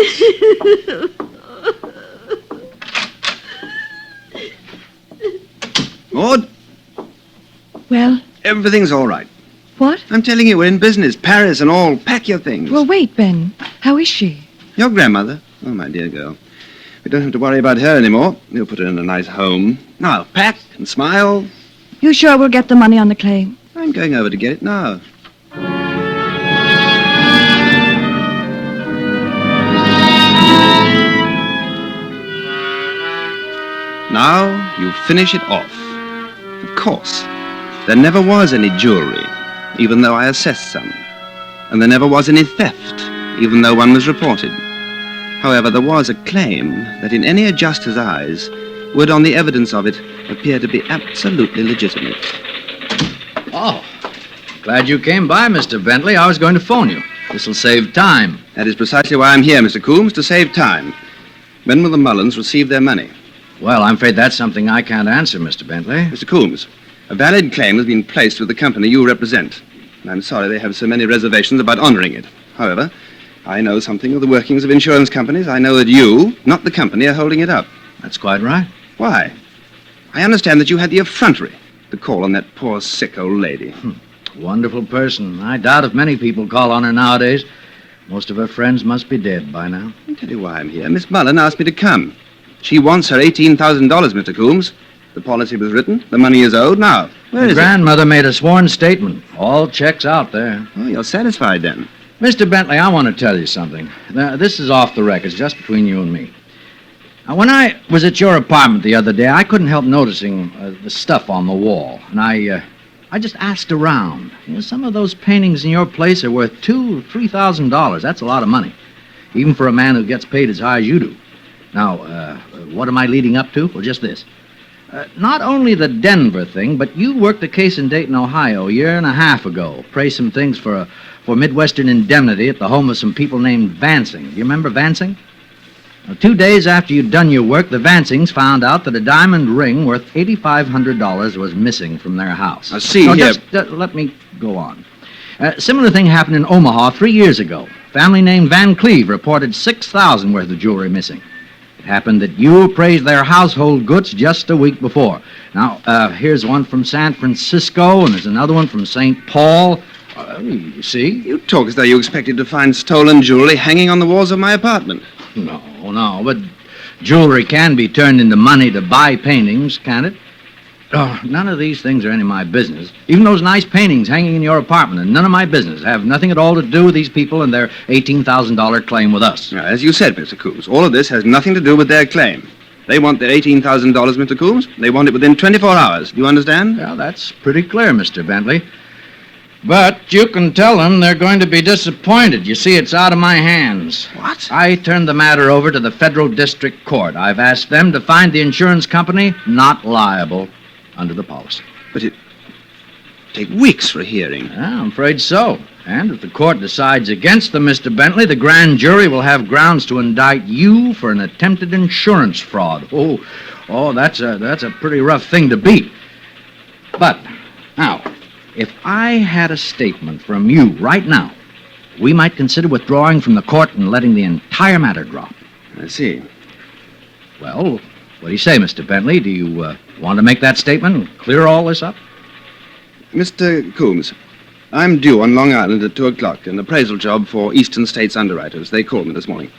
Maud? Well? Everything's all right. What? I'm telling you, we're in business. Paris and all. Pack your things. Well, wait, Ben. How is she? Your grandmother? Oh, my dear girl. We don't have to worry about her anymore. We'll put her in a nice home. Now, pack and smile. You sure we'll get the money on the claim? I'm going over to get it now. Now you finish it off. Of course, there never was any jewelry, even though I assessed some. And there never was any theft, even though one was reported. However, there was a claim that in any adjuster's eyes would, on the evidence of it, appear to be absolutely legitimate. Oh, glad you came by, Mr. Bentley. I was going to phone you. This'll save time. That is precisely why I'm here, Mr. Coombs, to save time. When will the Mullins receive their money? Well, I'm afraid that's something I can't answer, Mr. Bentley. Mr. Coombs, a valid claim has been placed with the company you represent. And I'm sorry they have so many reservations about honoring it. However, I know something of the workings of insurance companies. I know that you, not the company, are holding it up. That's quite right. Why? I understand that you had the effrontery to call on that poor, sick old lady. Wonderful person. I doubt if many people call on her nowadays. Most of her friends must be dead by now. I'll tell you why I'm here. Miss Mullen asked me to come. She wants her $18,000, Mr. Coombs. The policy was written. The money is owed. Now, where is it? Grandmother made a sworn statement. All checks out there. Oh, you're satisfied then. Mr. Bentley, I want to tell you something. Now, this is off the record, just between you and me. Now, when I was at your apartment the other day, I couldn't help noticing the stuff on the wall. And I just asked around. Some of those paintings in your place are worth $2,000 or $3,000. That's a lot of money, even for a man who gets paid as high as you do. Now, what am I leading up to? Well, just this. Not only the Denver thing, but you worked a case in Dayton, Ohio, a year and a half ago. Praised some things for Midwestern indemnity at the home of some people named Vansing. Do you remember Vansing? Now, 2 days after you'd done your work, the Vansings found out that a diamond ring worth $8,500 was missing from their house. Now, see here. here. Just let me go on. Similar thing happened in Omaha 3 years ago. Family named Van Cleve reported $6,000 worth of jewelry missing. Happened that you appraised their household goods just a week before. Now, here's one from San Francisco, and there's another one from St. Paul. You see? You talk as though you expected to find stolen jewelry hanging on the walls of my apartment. No, but jewelry can be turned into money to buy paintings, can't it? Oh, none of these things are any of my business. Even those nice paintings hanging in your apartment are none of my business. Have nothing at all to do with these people and their $18,000 claim with us. Now, as you said, Mr. Coombs, all of this has nothing to do with their claim. They want their $18,000, Mr. Coombs. They want it within 24 hours. Do you understand? Well, that's pretty clear, Mr. Bentley. But you can tell them they're going to be disappointed. You see, it's out of my hands. What? I turned the matter over to the Federal District Court. I've asked them to find the insurance company not liable under the policy. But it take weeks for a hearing. Yeah, I'm afraid so. And if the court decides against them, Mr. Bentley, the grand jury will have grounds to indict you for an attempted insurance fraud. Oh, that's a pretty rough thing to beat. But now, if I had a statement from you right now, we might consider withdrawing from the court and letting the entire matter drop. I see. Well, what do you say, Mr. Bentley? Do you want to make that statement and clear all this up? Mr. Coombs, I'm due on Long Island at 2 o'clock, an appraisal job for Eastern States Underwriters. They called me this morning.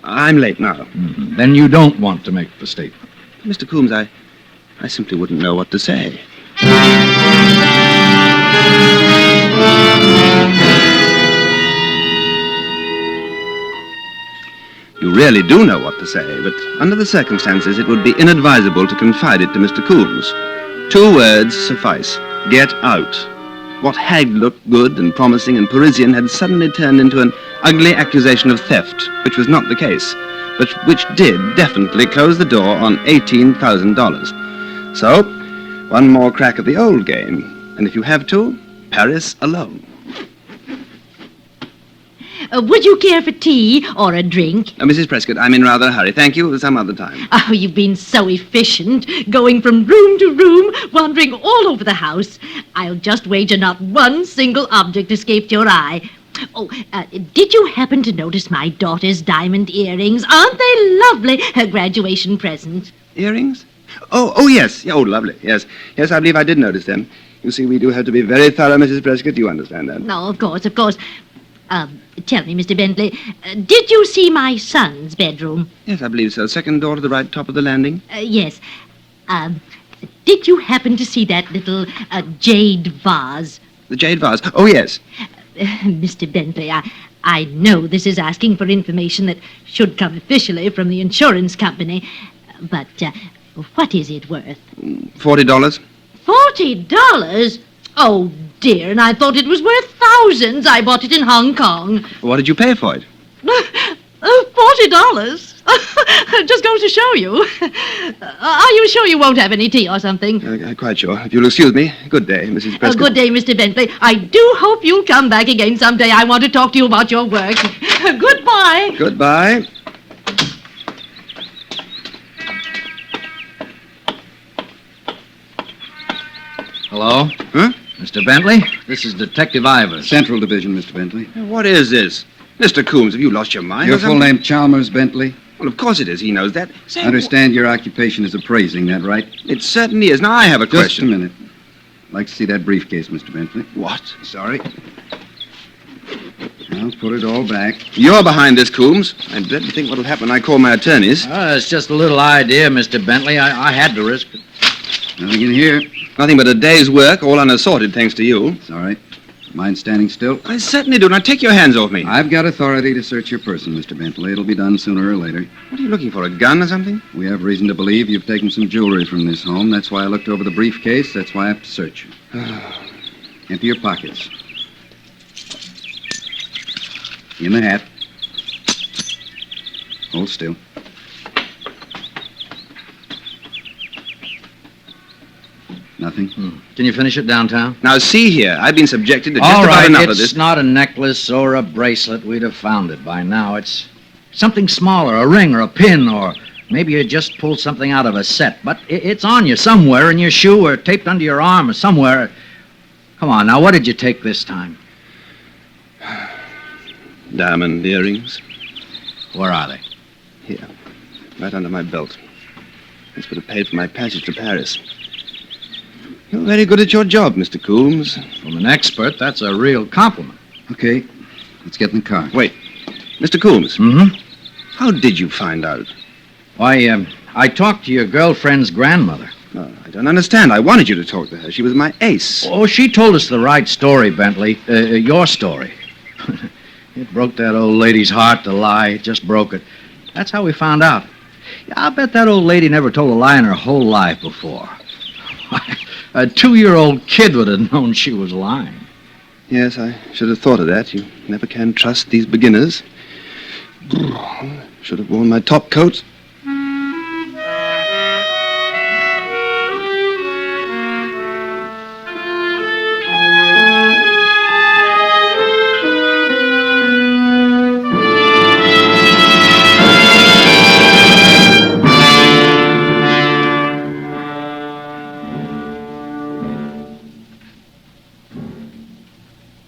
I'm late now. Mm-hmm. Then you don't want to make the statement. Mr. Coombs, I simply wouldn't know what to say. You really do know what to say, but under the circumstances, it would be inadvisable to confide it to Mr. Coombs. 2 words suffice. Get out. What had looked good and promising and Parisian had suddenly turned into an ugly accusation of theft, which was not the case, but which did definitely close the door on $18,000. So, one more crack at the old game, and if you have to, Paris alone. Would you care for tea or a drink? Mrs. Prescott, I'm in rather a hurry. Thank you. Some other time. Oh, you've been so efficient, going from room to room, wandering all over the house. I'll just wager not one single object escaped your eye. Oh, did you happen to notice my daughter's diamond earrings? Aren't they lovely? Her graduation present. Earrings? Oh, yes. Oh, lovely. Yes, I believe I did notice them. You see, we do have to be very thorough, Mrs. Prescott. You understand that? No, of course. Tell me, Mr. Bentley, did you see my son's bedroom? Yes, I believe so. Second door to the right, top of the landing. Yes. Did you happen to see that little jade vase? The jade vase? Oh, yes. Mr. Bentley, I know this is asking for information that should come officially from the insurance company, but what is it worth? $40. $40? Oh, dear, and I thought it was worth thousands. I bought it in Hong Kong. What did you pay for it? $40? Just goes to show you. Are you sure you won't have any tea or something? Quite sure. If you'll excuse me. Good day, Mrs. Prescott. Good day, Mr. Bentley. I do hope you'll come back again someday. I want to talk to you about your work. Goodbye. Goodbye. Hello? Huh? Mr. Bentley, this is Detective Ivers. Central Division, Mr. Bentley. What is this? Mr. Coombs, have you lost your mind? Your full name, Chalmers Bentley? Well, of course it is. He knows that. I understand your occupation is appraising, that right? It certainly is. Now, I have a question. Just a minute. I'd like to see that briefcase, Mr. Bentley. What? Sorry. I'll put it all back. You're behind this, Coombs. I dread to think what'll happen when I call my attorneys. It's just a little idea, Mr. Bentley. I had to risk it. Nothing in here. Nothing but a day's work, all unassorted, thanks to you. It's all right. Mind standing still? I certainly do. Now take your hands off me. I've got authority to search your person, Mr. Bentley. It'll be done sooner or later. What are you looking for, a gun or something? We have reason to believe you've taken some jewelry from this home. That's why I looked over the briefcase. That's why I have to search you. Empty your pockets. In the hat. Hold still. Nothing? Can you finish it downtown? Now, see here. I've been subjected to just All about right, enough of it's this. not a necklace or a bracelet. We'd have found it by now. It's something smaller, a ring or a pin, or maybe you just pulled something out of a set. But it's on you somewhere, in your shoe or taped under your arm or somewhere. Come on, now, what did you take this time? Diamond earrings. Where are they? Here. Right under my belt. This would have paid for my passage to Paris. You're very good at your job, Mr. Coombs. From an expert, that's a real compliment. Okay, let's get in the car. Wait. Mr. Coombs. Mm-hmm. How did you find out? Why, I talked to your girlfriend's grandmother. Oh, I don't understand. I wanted you to talk to her. She was my ace. Oh, she told us the right story, Bentley. Your story. It broke that old lady's heart to lie. It just broke it. That's how we found out. Yeah, I'll bet that old lady never told a lie in her whole life before. A 2-year-old kid would have known she was lying. Yes, I should have thought of that. You never can trust these beginners. Should have worn my top coat.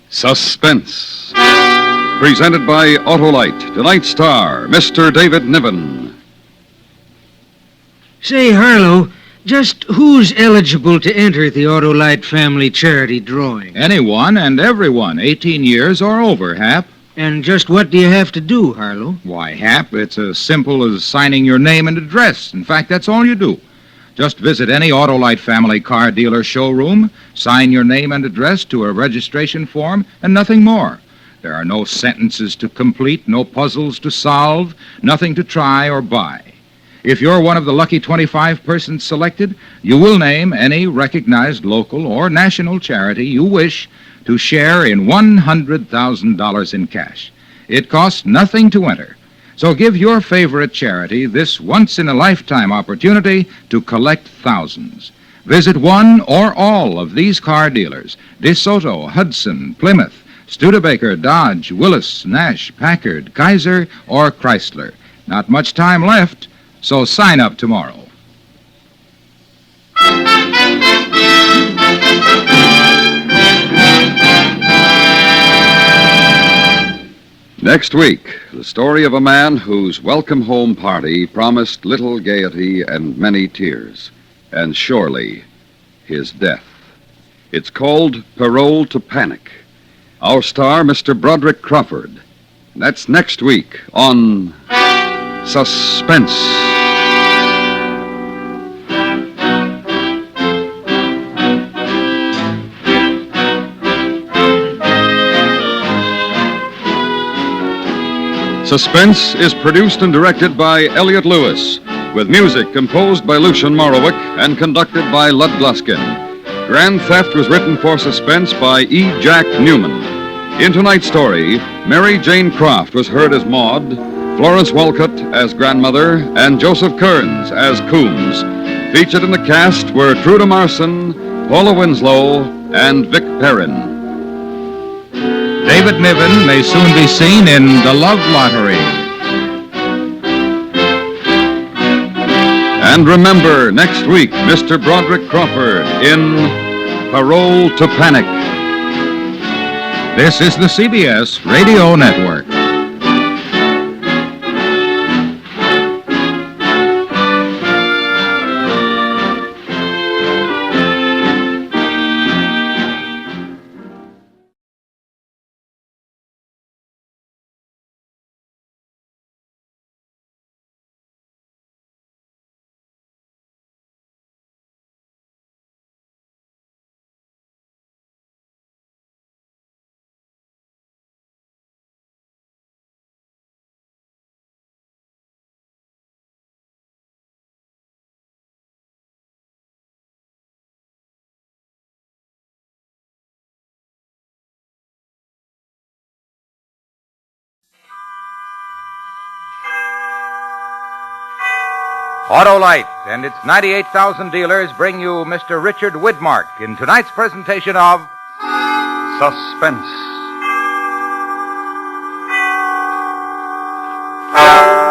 Suspense. Presented by Autolite. Tonight's star, Mr. David Niven. Say, Harlow, just who's eligible to enter the Autolite family charity drawing? Anyone and everyone, 18 years or over, Hap. And just what do you have to do, Harlow? Why, Hap, it's as simple as signing your name and address. In fact, that's all you do. Just visit any Autolite family car dealer showroom, sign your name and address to a registration form, and nothing more. There are no sentences to complete, no puzzles to solve, nothing to try or buy. If you're one of the lucky 25 persons selected, you will name any recognized local or national charity you wish to share in $100,000 in cash. It costs nothing to enter. So give your favorite charity this once-in-a-lifetime opportunity to collect thousands. Visit one or all of these car dealers: DeSoto, Hudson, Plymouth, Studebaker, Dodge, Willis, Nash, Packard, Kaiser, or Chrysler. Not much time left, so sign up tomorrow. Next week, the story of a man whose welcome home party promised little gaiety and many tears, and surely his death. It's called Parole to Panic. Our star, Mr. Broderick Crawford. That's next week on Suspense. Suspense is produced and directed by Elliot Lewis, with music composed by Lucian Morowick and conducted by Lud Gluskin. Grand Theft was written for Suspense by E. Jack Newman. In tonight's story, Mary Jane Croft was heard as Maud, Florence Walcott as grandmother, and Joseph Kearns as Coombs. Featured in the cast were Truda Marson, Paula Winslow, and Vic Perrin. David Niven may soon be seen in The Love Lottery. And remember, next week, Mr. Broderick Crawford in Parole to Panic. This is the CBS Radio Network. Autolite and its 98,000 dealers bring you Mr. Richard Widmark in tonight's presentation of Suspense.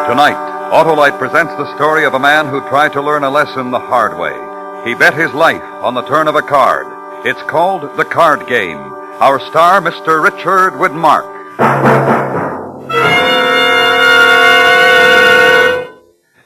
Tonight, Autolite presents the story of a man who tried to learn a lesson the hard way. He bet his life on the turn of a card. It's called The Card Game. Our star, Mr. Richard Widmark.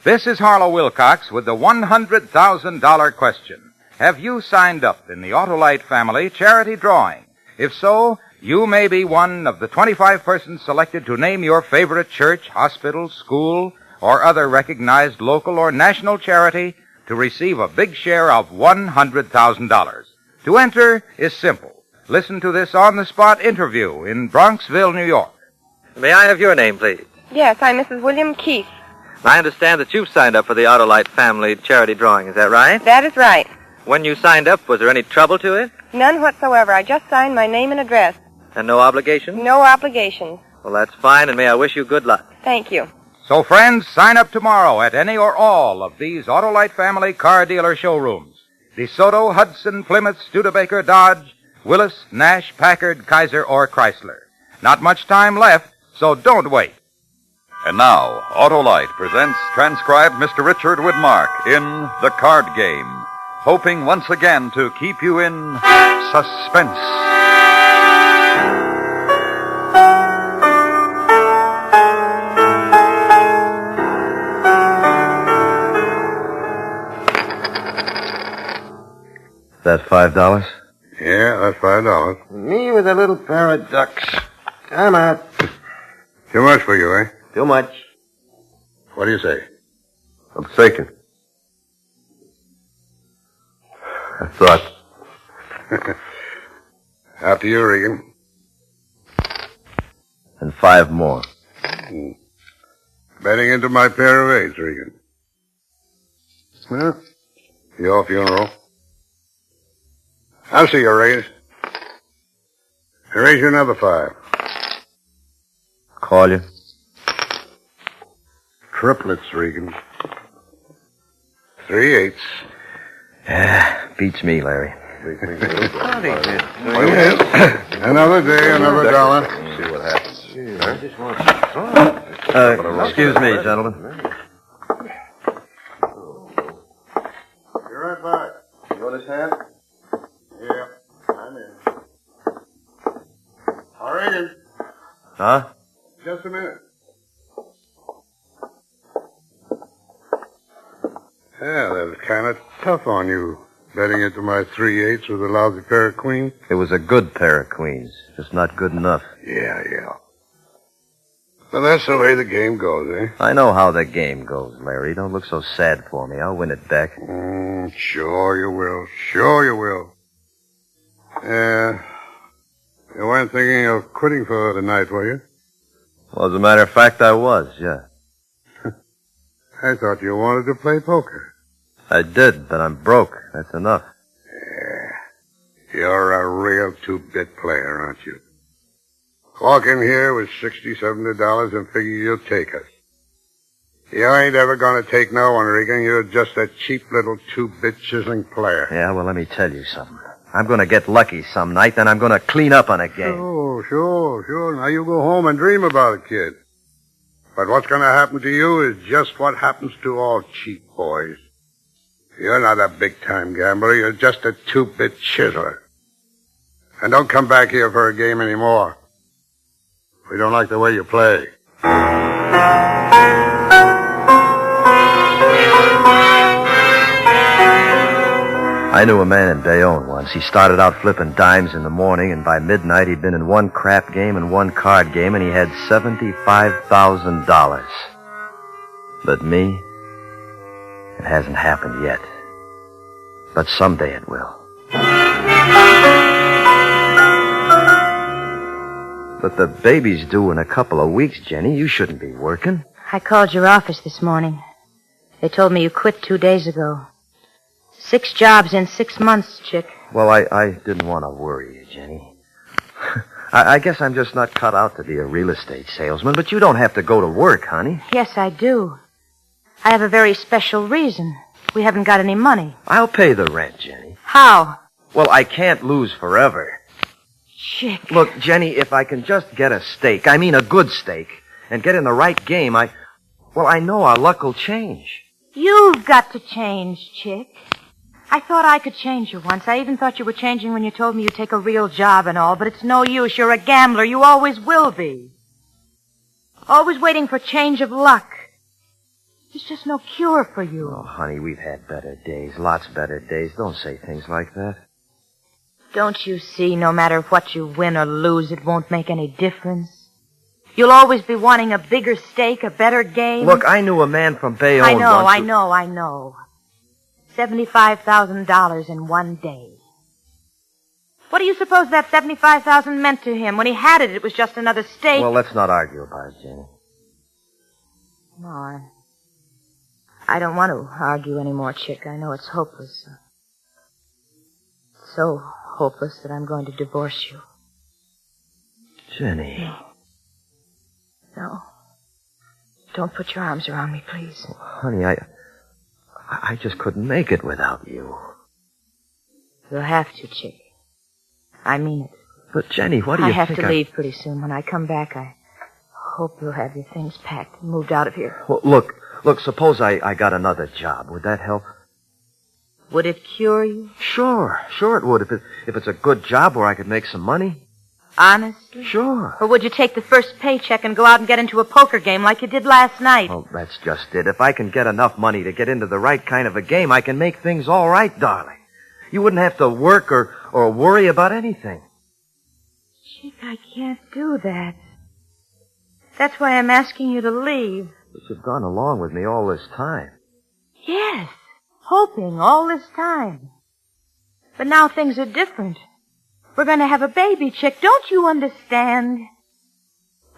This is Harlow Wilcox with the $100,000 question. Have you signed up in the Autolite family charity drawing? If so, you may be one of the 25 persons selected to name your favorite church, hospital, school, or other recognized local or national charity to receive a big share of $100,000. To enter is simple. Listen to this on-the-spot interview in Bronxville, New York. May I have your name, please? Yes, I'm Mrs. William Keith. I understand that you've signed up for the Autolite family charity drawing. Is that right? That is right. When you signed up, was there any trouble to it? None whatsoever. I just signed my name and address. And no obligation? No obligation. Well, that's fine, and may I wish you good luck. Thank you. So, friends, sign up tomorrow at any or all of these Autolite family car dealer showrooms. DeSoto, Hudson, Plymouth, Studebaker, Dodge, Willis, Nash, Packard, Kaiser, or Chrysler. Not much time left, so don't wait. And now, Autolite presents transcribed Mr. Richard Widmark in The Card Game, hoping once again to keep you in suspense. That $5? Yeah, that's $5. Me with a little pair of ducks. I'm out. Too much for you, eh? Too much. What do you say? I'm thinking. I thought. After you, Regan. And 5 more. Betting into my pair of eights, Regan. Well, your funeral. I'll see your raise. I raise you another 5. Call you? Triplets, Regan. 3 eights. Yeah, beats me, Larry. Another day, another dollar. See what happens. Excuse me, gentlemen. Be right back. You want his hand? Yeah, I'm in. Regan. Huh? Just a minute. Yeah, that was kind of tough on you, betting into my 3 eights with a lousy pair of queens. It was a good pair of queens, just not good enough. Yeah. Well, that's the way the game goes, eh? I know how the game goes, Larry. Don't look so sad for me. I'll win it back. Sure you will. Sure you will. You weren't thinking of quitting for the night, were you? Well, as a matter of fact, I was, yeah. I thought you wanted to play poker. I did, but I'm broke. That's enough. Yeah. You're a real two-bit player, aren't you? Walk in here with $60, $70 and figure you'll take us. You ain't ever gonna take no one, Regan. You're just a cheap little two-bit chiseling player. Yeah, well, let me tell you something. I'm gonna get lucky some night, then I'm gonna clean up on a game. Sure. Now you go home and dream about it, kid. But what's gonna happen to you is just what happens to all cheap boys. You're not a big-time gambler. You're just a two-bit chiseler. And don't come back here for a game anymore. We don't like the way you play. I knew a man in Bayonne once. He started out flipping dimes in the morning, and by midnight he'd been in one crap game and one card game, and he had $75,000. But me, it hasn't happened yet. But someday it will. But the baby's due in a couple of weeks, Jenny. You shouldn't be working. I called your office this morning. They told me you quit 2 days ago. 6 jobs in 6 months, chick. Well, I didn't want to worry you, Jenny. I guess I'm just not cut out to be a real estate salesman, but you don't have to go to work, honey. Yes, I do. I have a very special reason. We haven't got any money. I'll pay the rent, Jenny. How? Well, I can't lose forever. Chick. Look, Jenny, if I can just get a stake, I mean a good stake, and get in the right game, I know our luck will change. You've got to change, Chick. I thought I could change you once. I even thought you were changing when you told me you'd take a real job and all, but it's no use. You're a gambler. You always will be. Always waiting for change of luck. There's just no cure for you. Oh, honey, we've had better days, lots better days. Don't say things like that. Don't you see, no matter what you win or lose, it won't make any difference? You'll always be wanting a bigger stake, a better game. Look, I knew a man from Bayonne I know. $75,000 in one day. What do you suppose that $75,000 meant to him? When he had it, it was just another stake. Well, let's not argue about it, Jenny. No, I don't want to argue anymore, Chick. I know it's hopeless. So hopeless that I'm going to divorce you. Jenny. No. Don't put your arms around me, please. Honey, I just couldn't make it without you. You'll have to, Chick. I mean it. But, Jenny, what do you think? I have to leave pretty soon. When I come back, I hope you'll have your things packed and moved out of here. Well, look, suppose I got another job. Would that help? Would it cure you? Sure it would. If it's a good job where I could make some money. Honestly? Sure. Or would you take the first paycheck and go out and get into a poker game like you did last night? Well, that's just it. If I can get enough money to get into the right kind of a game, I can make things all right, darling. You wouldn't have to work or worry about anything. Chick, I can't do that. That's why I'm asking you to leave. But you've gone along with me all this time. Yes, hoping all this time. But now things are different. We're going to have a baby, Chick. Don't you understand?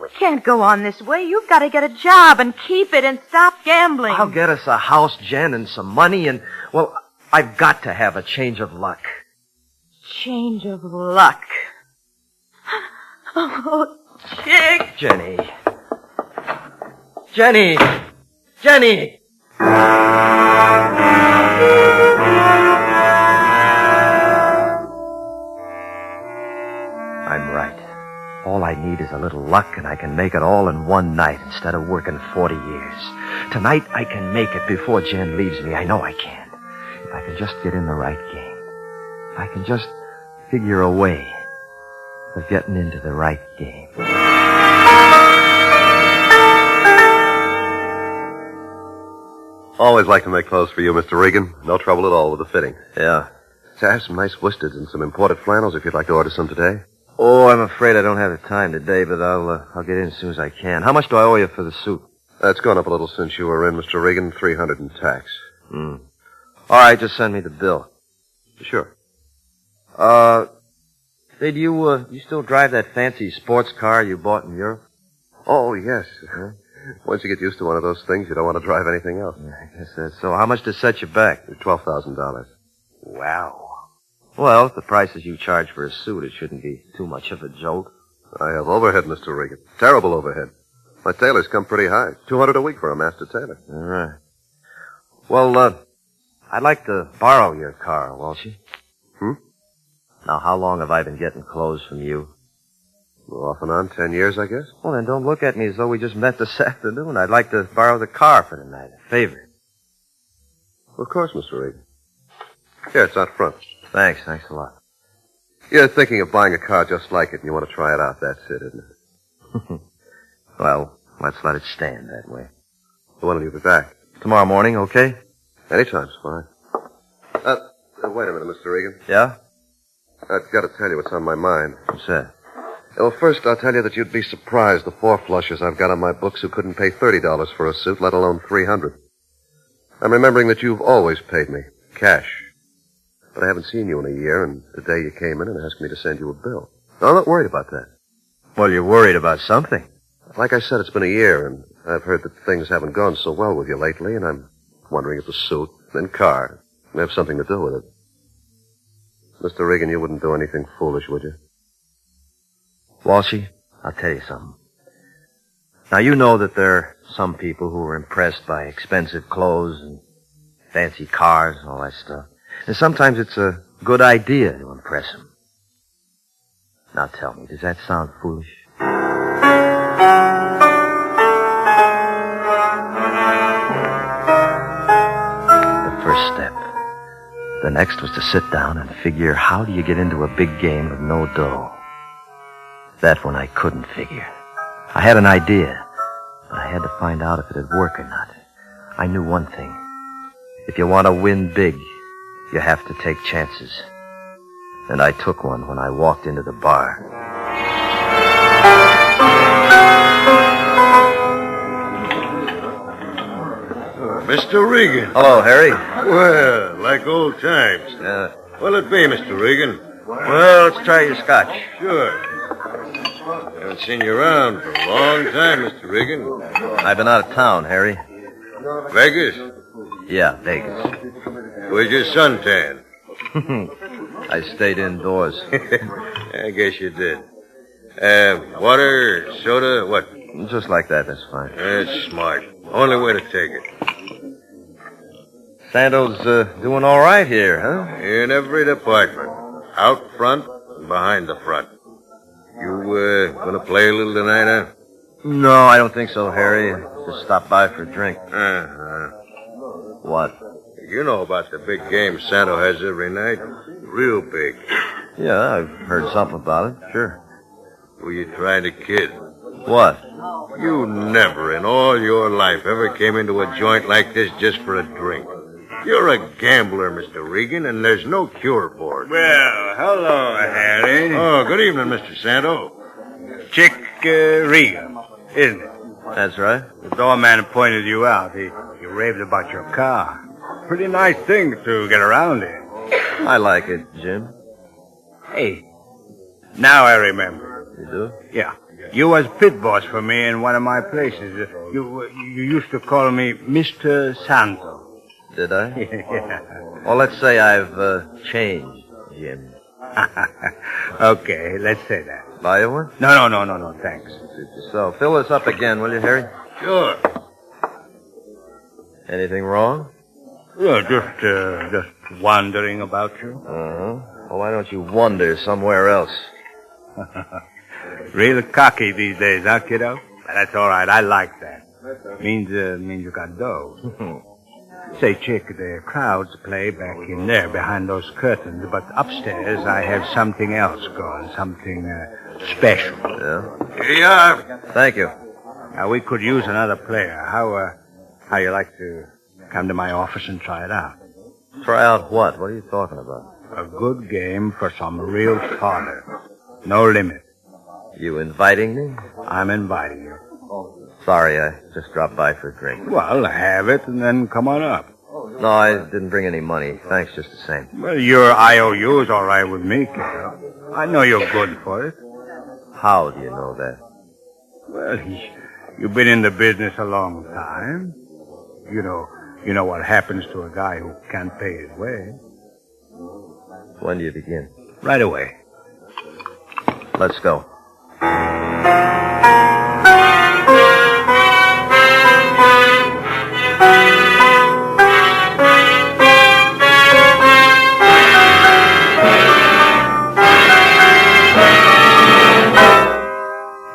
We can't go on this way. You've got to get a job and keep it and stop gambling. I'll get us a house, Jen, and some money, and, well, I've got to have a change of luck. Change of luck. Oh, Chick. Jenny. Jenny! I'm right. All I need is a little luck, and I can make it all in one night instead of working 40 years. Tonight, I can make it before Jen leaves me. I know I can. If I can just get in the right game. If I can just figure a way of getting into the right game. Always like to make clothes for you, Mr. Regan. No trouble at all with the fitting. Yeah. So I have some nice wosteds and some imported flannels if you'd like to order some today. Oh, I'm afraid I don't have the time today, but I'll get in as soon as I can. How much do I owe you for the suit? It's gone up a little since you were in, Mr. Regan. $300 in tax. All right, just send me the bill. Sure. Say, do you still drive that fancy sports car you bought in Europe? Oh, yes. Once you get used to one of those things, you don't want to drive anything else. Yeah, I guess that's so. How much to set you back? $12,000. Wow. Well, at the prices you charge for a suit, it shouldn't be too much of a jolt. I have overhead, Mr. Regan. Terrible overhead. My tailors come pretty high. $200 a week for a master tailor. All right. Well, I'd like to borrow your car, Walshy. Now, how long have I been getting clothes from you? Well, off and on, 10 years, I guess. Well, then don't look at me as though we just met this afternoon. I'd like to borrow the car for the night. A favor. Of course, Mr. Regan. Here, it's out front. Thanks a lot. You're thinking of buying a car just like it, and you want to try it out. That's it, isn't it? Well, let's let it stand that way. So when will you be back? Tomorrow morning, okay? Anytime's fine. Wait a minute, Mr. Regan. Yeah? I've got to tell you what's on my mind. What's that? Well, first, I'll tell you that you'd be surprised the four flushers I've got on my books who couldn't pay $30 for a suit, let alone $300. I'm remembering that you've always paid me, cash. But I haven't seen you in a year, and today you came in and asked me to send you a bill. No, I'm not worried about that. Well, you're worried about something. Like I said, it's been a year, and I've heard that things haven't gone so well with you lately, and I'm wondering if the suit and car may have something to do with it. Mr. Regan, you wouldn't do anything foolish, would you? Walshy, I'll tell you something. Now, you know that there are some people who are impressed by expensive clothes and fancy cars and all that stuff. And sometimes it's a good idea to impress them. Now tell me, does that sound foolish? The first step. The next was to sit down and figure how do you get into a big game with no dough. That one I couldn't figure. I had an idea, but I had to find out if it'd work or not. I knew one thing. If you want to win big, you have to take chances. And I took one when I walked into the bar. Mr. Regan. Hello, Harry. Well, like old times. What'll it be, Mr. Regan? Well, let's try your scotch. Sure. Haven't seen you around for a long time, Mr. Regan. I've been out of town, Harry. Vegas? Yeah, Vegas. Where's your suntan? I stayed indoors. I guess you did. Water, soda, what? Just like that, that's fine. That's smart. Only way to take it. Sando's doing all right here, huh? In every department. Out front and behind the front. You gonna play a little tonight, huh? No, I don't think so, Harry. Just stop by for a drink. Uh-huh. What? You know about the big game Santo has every night? Real big. Yeah, I've heard something about it, sure. Were you trying to kid? What? You never in all your life ever came into a joint like this just for a drink. You're a gambler, Mr. Regan, and there's no cure for it. Well, hello, Harry. Oh, good evening, Mr. Santo. Chick Regan, isn't it? That's right. The doorman pointed you out. He raved about your car. Pretty nice thing to get around in. I like it, Jim. Hey, now I remember. You do? Yeah. You was pit boss for me in one of my places. You used to call me Mr. Santo. Did I? Yeah. Well, let's say I've changed, Jim. Okay, let's say that. Buy you one? No, thanks. So, fill this up again, will you, Harry? Sure. Anything wrong? Yeah, just wondering about you. Uh-huh. Well, why don't you wander somewhere else? Real cocky these days, huh, kiddo? That's all right. I like that. Means you got dough. Say, Chick, the crowds play back in there behind those curtains, but upstairs I have something else going, something special. Yeah? Here you are. Thank you. Now, we could use another player. How you like to come to my office and try it out? Try out what? What are you talking about? A good game for some real fodder. No limit. You inviting me? I'm inviting you. Sorry, I just dropped by for a drink. Well, have it and then come on up. No, I didn't bring any money. Thanks just the same. Well, your IOU is all right with me, kiddo. I know you're good for it. How do you know that? Well, you've been in the business a long time. You know what happens to a guy who can't pay his way. When do you begin? Right away. Let's go.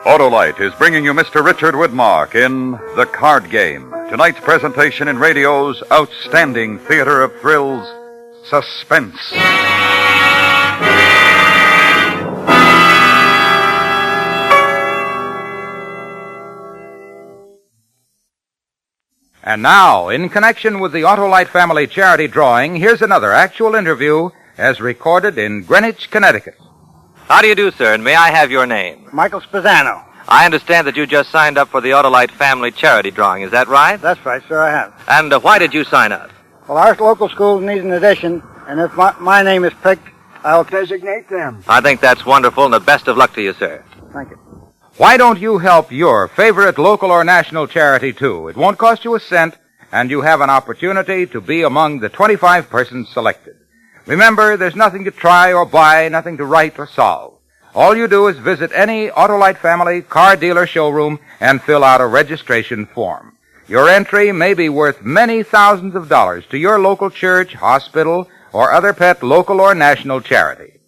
Autolite is bringing you Mr. Richard Widmark in The Card Game. Tonight's presentation in radio's outstanding theater of thrills, Suspense. And now, in connection with the Autolite family charity drawing, here's another actual interview as recorded in Greenwich, Connecticut. How do you do, sir, and may I have your name? Michael Spazzano. I understand that you just signed up for the Autolite family charity drawing. Is that right? That's right, sir, I have. And why did you sign up? Well, our local schools need an addition, and if my name is picked, I'll designate them. I think that's wonderful, and the best of luck to you, sir. Thank you. Why don't you help your favorite local or national charity, too? It won't cost you a cent, and you have an opportunity to be among the 25 persons selected. Remember, there's nothing to try or buy, nothing to write or solve. All you do is visit any Autolite family car dealer showroom and fill out a registration form. Your entry may be worth many thousands of dollars to your local church, hospital, or other pet local or national charity.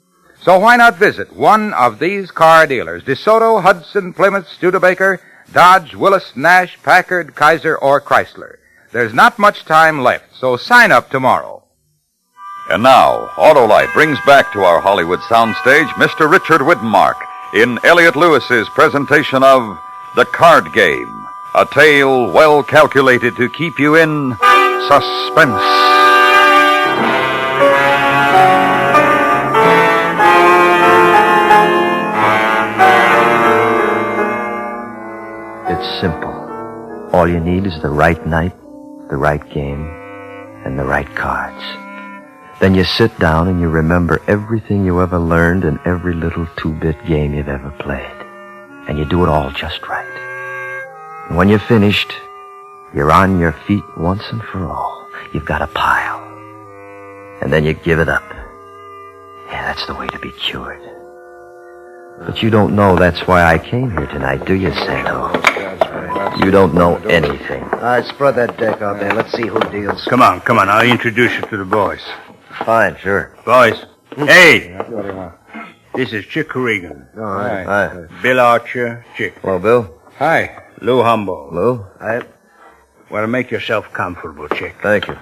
So why not visit one of these car dealers, DeSoto, Hudson, Plymouth, Studebaker, Dodge, Willis, Nash, Packard, Kaiser, or Chrysler. There's not much time left, so sign up tomorrow. And now, Autolite brings back to our Hollywood soundstage Mr. Richard Widmark in Elliot Lewis's presentation of The Card Game, a tale well calculated to keep you in suspense. It's simple. All you need is the right night, the right game, and the right cards. Then you sit down and you remember everything you ever learned in every little 2-bit game you've ever played. And you do it all just right. And when you're finished, you're on your feet once and for all. You've got a pile. And then you give it up. Yeah, that's the way to be cured. But you don't know that's why I came here tonight, do you, Santo? You don't know anything. All right, spread that deck out there. Let's see who deals. Come on. I'll introduce you to the boys. Fine, sure. Boys. Hey! This is Chick Regan. All right. Hi. Bill Archer, Chick. Hello, Bill. Hi. Lou Humboldt. Lou? Hi. Well, make yourself comfortable, Chick. Thank you.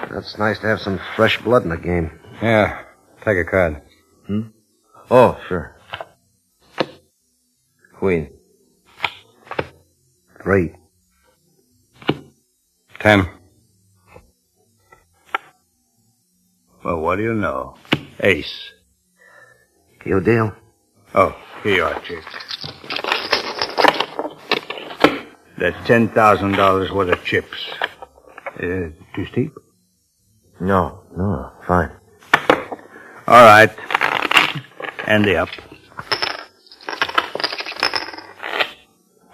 That's nice to have some fresh blood in the game. Yeah. Take a card. Oh, sure. Queen. 3. 10. Well, what do you know? Ace. You deal? Oh, here you are, Chick. That's $10,000 worth of chips. Too steep? No, fine. All right. Ante up.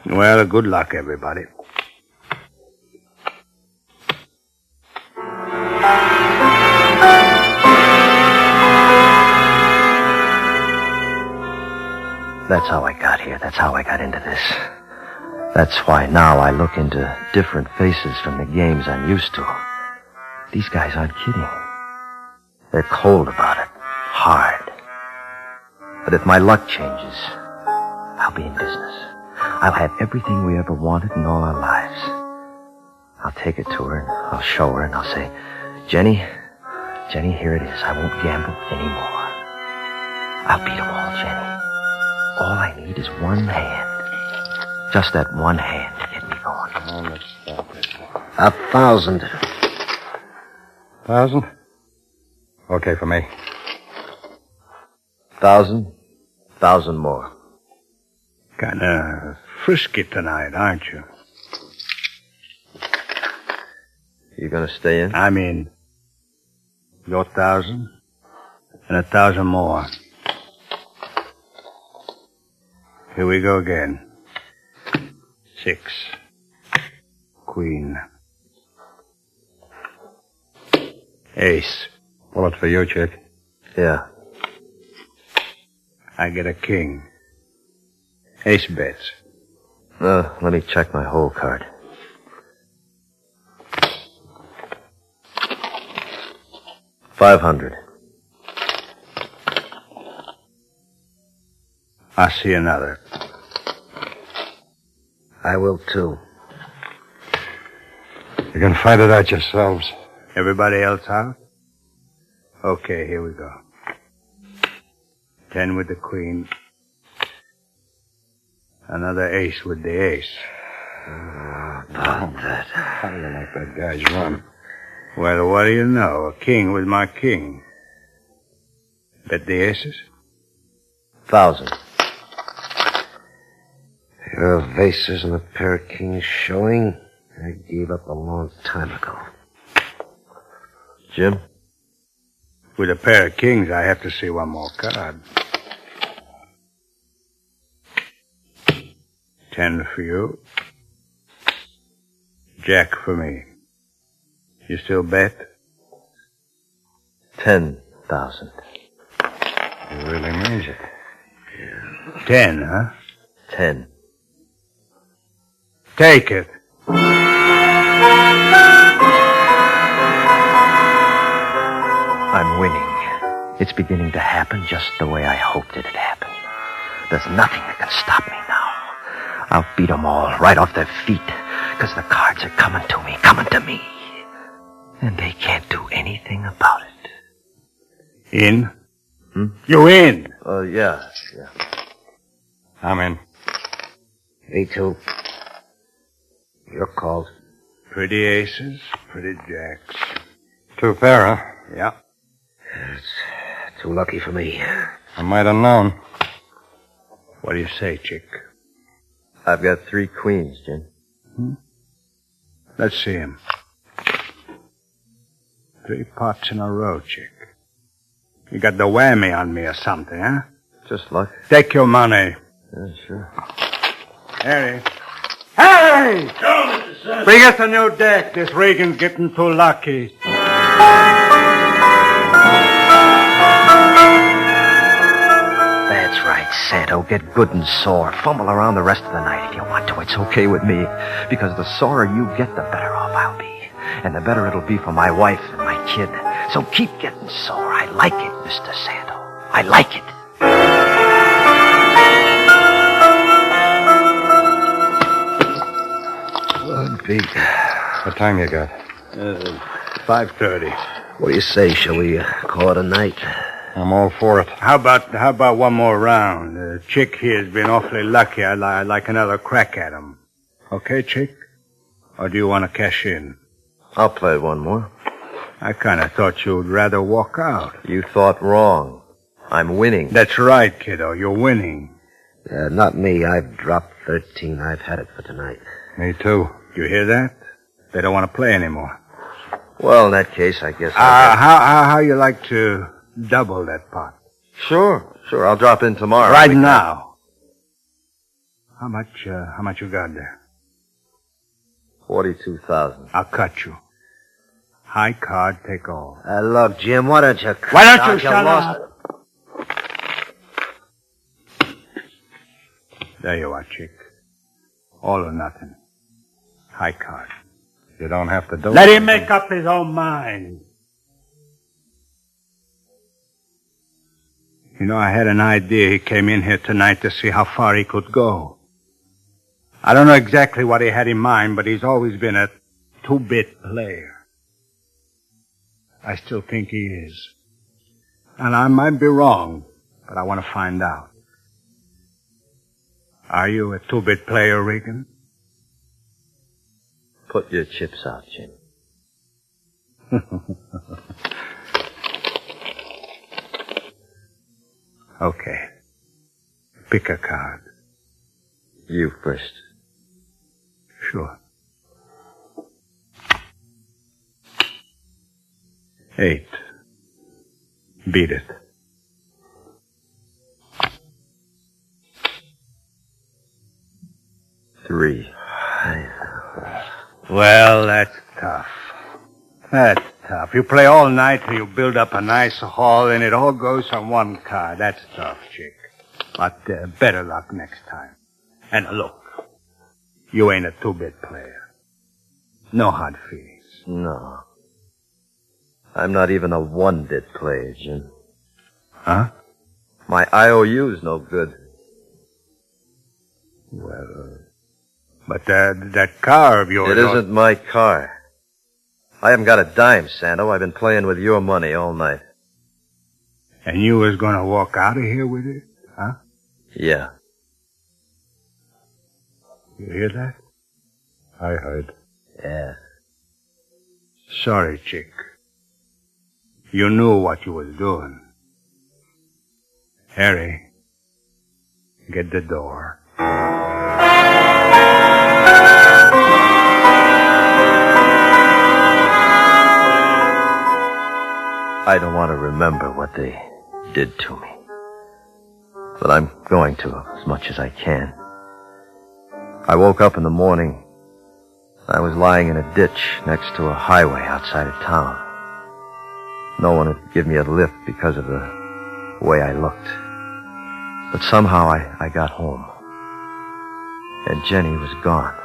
Well, good luck, everybody. That's how I got here. That's how I got into this. That's why now I look into different faces from the games I'm used to. These guys aren't kidding. They're cold about it. Hard. But if my luck changes, I'll be in business. I'll have everything we ever wanted in all our lives. I'll take it to her, and I'll show her, and I'll say, Jenny, here it is. I won't gamble anymore. I'll beat 'em all, Jenny. All I need is one hand. Just that one hand to get me going. Oh, let's stop it. 1,000. 1,000? Okay for me. 1,000 more. Kinda frisky tonight, aren't you? You gonna stay in? I mean, your 1,000 and 1,000 more. Here we go again. 6. Queen. Ace. Bullet for you, Chick. Yeah. I get a king. Ace bets. Let me check my hole card. $500. I see another. I will, too. You can fight it out yourselves. Everybody else out? Okay, here we go. 10 with the queen. Another ace with the ace. About that. How do you like that guy's run? Well, what do you know? A king with my king. Bet the aces? 1,000. Your vases and a pair of kings showing. I gave up a long time ago. Jim? With a pair of kings, I have to see one more card. 10 for you. Jack for me. You still bet? 10,000. He really means it. 10, huh? 10. Take it. I'm winning. It's beginning to happen just the way I hoped it'd happen. There's nothing that can stop me now. I'll beat them all right off their feet, because the cards are coming to me. And they can't do anything about it. In? You in? Yeah. I'm in. Me too. Your calls. Pretty aces, pretty jacks. 2 pair, huh? Yeah. It's too lucky for me. I might have known. What do you say, chick? I've got 3 queens, Jim. Let's see him. 3 pots in a row, chick. You got the whammy on me or something, huh? Just luck. Take your money. Yeah, sure. Harry! Harry! Bring us a new deck. This Regan's getting too lucky. That's right, Santo. Get good and sore. Fumble around the rest of the night if you want to. It's okay with me. Because the sorer you get, the better off I'll be. And the better it'll be for my wife and my kid. So keep getting sore. I like it, Mr. Santo. I like it. Good beat. What time you got? 5:30. What do you say? Shall we call it a night? I'm all for it. How about one more round? Chick here's been awfully lucky. I'd like another crack at him. Okay, Chick? Or do you want to cash in? I'll play one more. I kind of thought you'd rather walk out. You thought wrong. I'm winning. That's right, kiddo. You're winning. Not me. I've dropped 13. I've had it for tonight. Me too. You hear that? They don't want to play anymore. Well, in that case, I guess how you like to double that pot? Sure. I'll drop in tomorrow. Right now. How much you got there? 42,000. I'll cut you. High card, take all. Look, Jim, why don't you... Why don't you shut up? There you are, chick. All or nothing. High card. You don't have to do it. Let him make up his own mind. You know, I had an idea he came in here tonight to see how far he could go. I don't know exactly what he had in mind, but he's always been a 2-bit player. I still think he is. And I might be wrong, but I want to find out. Are you a 2-bit player, Regan? Put your chips out, Jim. Okay. Pick a card. You first. Sure. 8. Beat it. Three. Well, that's tough. That's tough. You play all night till you build up a nice haul, and it all goes on one card. That's tough, chick. But better luck next time. And look, you ain't a 2-bit player. No hard feelings. No. I'm not even a 1-bit player, Jim. Huh? My IOU's no good. Well, but that car of yours... It isn't my car. I haven't got a dime, Santo. I've been playing with your money all night. And you was going to walk out of here with it, huh? Yeah. You hear that? I heard. Yeah. Sorry, chick. You knew what you was doing. Harry, get the door. I don't want to remember what they did to me. But I'm going to, as much as I can. I woke up in the morning. I was lying in a ditch next to a highway outside of town. No one would give me a lift because of the the way I looked. But somehow I got home. And Jenny was gone.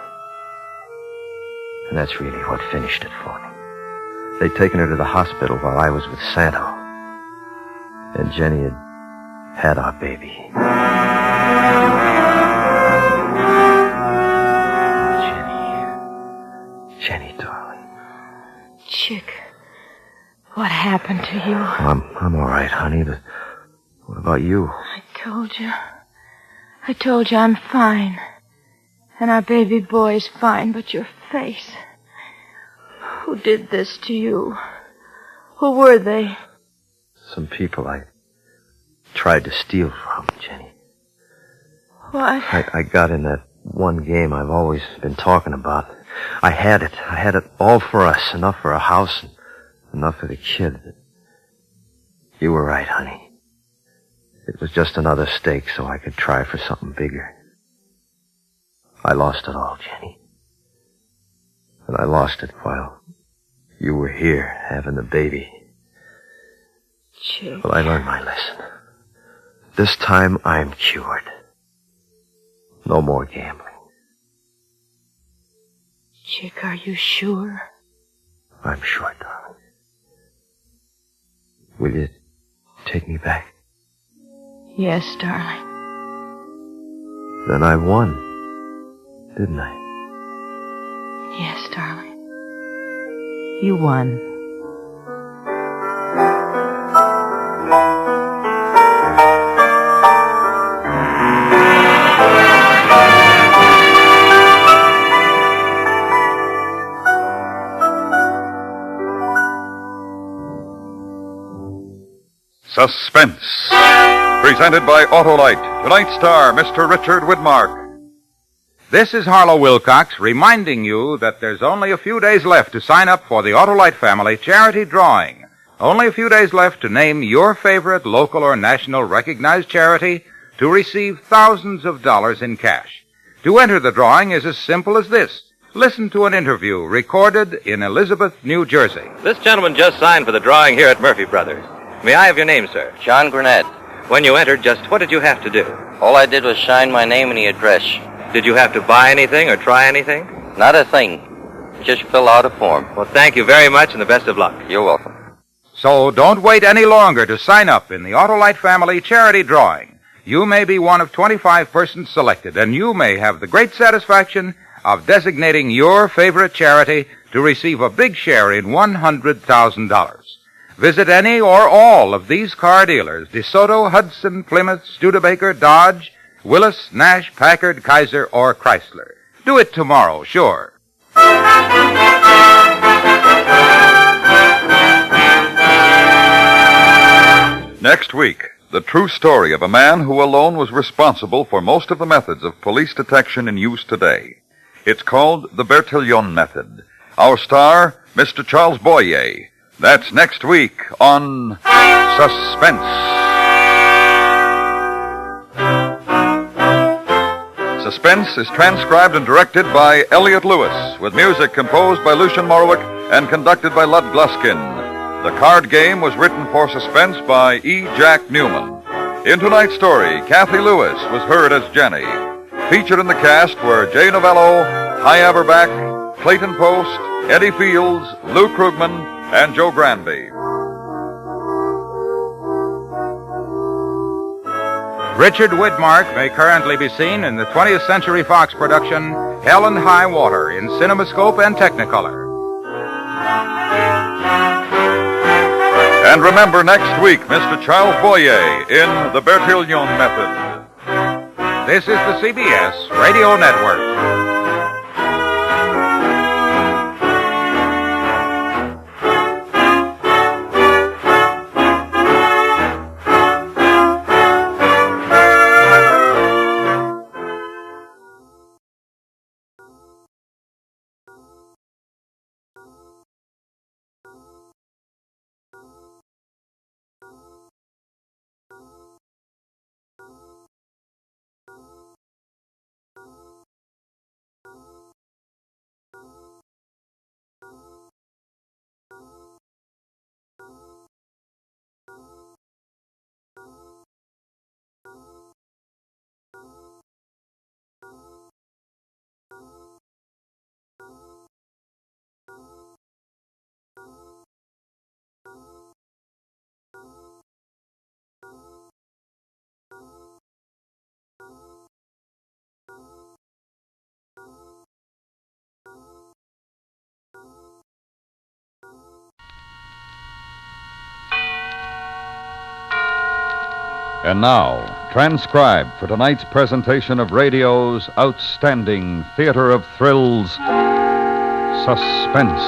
And that's really what finished it for me. They'd taken her to the hospital while I was with Santo. And Jenny had our baby. Jenny, darling. Chick, what happened to you? I'm all right, honey, but what about you? I told you I'm fine. And our baby boy's fine, but your face. Who did this to you? Who were they? Some people I tried to steal from, Jenny. What? I got in that one game I've always been talking about. I had it all for us. Enough for a house and enough for the kid. But you were right, honey. It was just another stake so I could try for something bigger. I lost it all, Jenny. And I lost it while you were here having the baby. Chick. Well, I learned my lesson. This time I'm cured. No more gambling. Chick, are you sure? I'm sure, darling. Will you take me back? Yes, darling. Then I won, didn't I? Yes, darling. You won. Suspense, presented by Autolite. Tonight's star, Mr. Richard Widmark. This is Harlow Wilcox reminding you that there's only a few days left to sign up for the Autolite Family Charity Drawing. Only a few days left to name your favorite local or national recognized charity to receive thousands of dollars in cash. To enter the drawing is as simple as this. Listen to an interview recorded in Elizabeth, New Jersey. This gentleman just signed for the drawing here at Murphy Brothers. May I have your name, sir? John Gurnett. When you entered, just what did you have to do? All I did was sign my name and the address. Did you have to buy anything or try anything? Not a thing. Just fill out a form. Well, thank you very much and the best of luck. You're welcome. So don't wait any longer to sign up in the Autolite Family Charity Drawing. You may be one of 25 persons selected, and you may have the great satisfaction of designating your favorite charity to receive a big share in $100,000. Visit any or all of these car dealers: DeSoto, Hudson, Plymouth, Studebaker, Dodge, Willis, Nash, Packard, Kaiser, or Chrysler. Do it tomorrow, sure. Next week, the true story of a man who alone was responsible for most of the methods of police detection in use today. It's called the Bertillon method. Our star, Mr. Charles Boyer. That's next week on Suspense. Suspense is transcribed and directed by Elliot Lewis, with music composed by Lucian Morowick and conducted by Lud Gluskin. The card game was written for Suspense by E. Jack Newman. In tonight's story, Kathy Lewis was heard as Jenny. Featured in the cast were Jay Novello, Hy Averback, Clayton Post, Eddie Fields, Lou Krugman, and Joe Granby. Richard Widmark may currently be seen in the 20th Century Fox production Hell and High Water in CinemaScope and Technicolor. And remember next week, Mr. Charles Boyer in the Bertillon method. This is the CBS Radio Network. And now, transcribed for tonight's presentation of radio's outstanding theater of thrills, Suspense.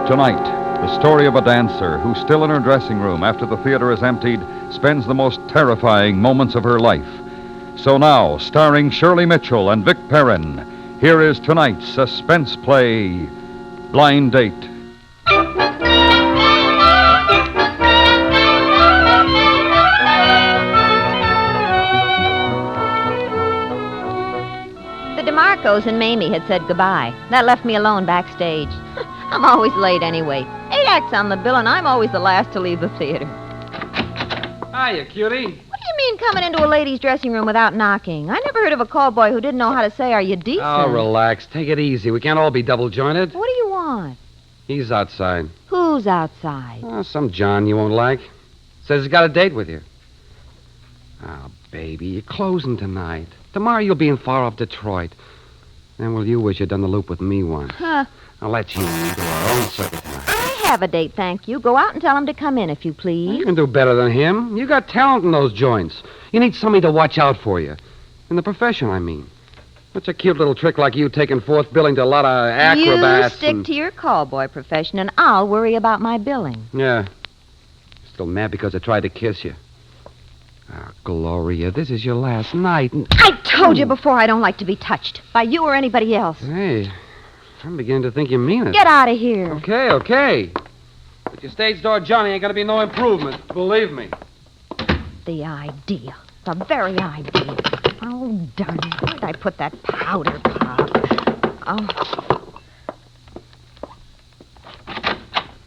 Tonight, the story of a dancer who, still in her dressing room after the theater is emptied, spends the most terrifying moments of her life. So now, starring Shirley Mitchell and Vic Perrin, here is tonight's suspense play, Blind Date. The DeMarcos and Mamie had said goodbye. That left me alone backstage. I'm always late anyway. 8 acts on the bill, and I'm always the last to leave the theater. Hiya, cutie. What do you mean coming into a lady's dressing room without knocking? I never heard of a call boy who didn't know how to say, "Are you decent?" Oh, relax. Take it easy. We can't all be double-jointed. What do you want? He's outside. Who's outside? Oh, some John you won't like. Says he's got a date with you. Oh, baby, you're closing tonight. Tomorrow you'll be in far-off Detroit. Then will you wish you'd done the loop with me once? Huh. I'll let you do our own circuit tonight. I have a date, thank you. Go out and tell him to come in, if you please. You can do better than him. You got talent in those joints. You need somebody to watch out for you. In the profession, I mean. What's a cute little trick like you taking fourth billing to a lot of acrobats? You stick to your call boy profession, and I'll worry about my billing. Yeah. Still mad because I tried to kiss you. Ah, Gloria, this is your last night. I told you before I don't like to be touched by you or anybody else. Hey, I'm beginning to think you mean it. Get out of here. Okay. But your stage door Johnny ain't gonna be no improvement. Believe me. The idea. The very idea. Oh, darn it. Where'd I put that powder pop? Oh.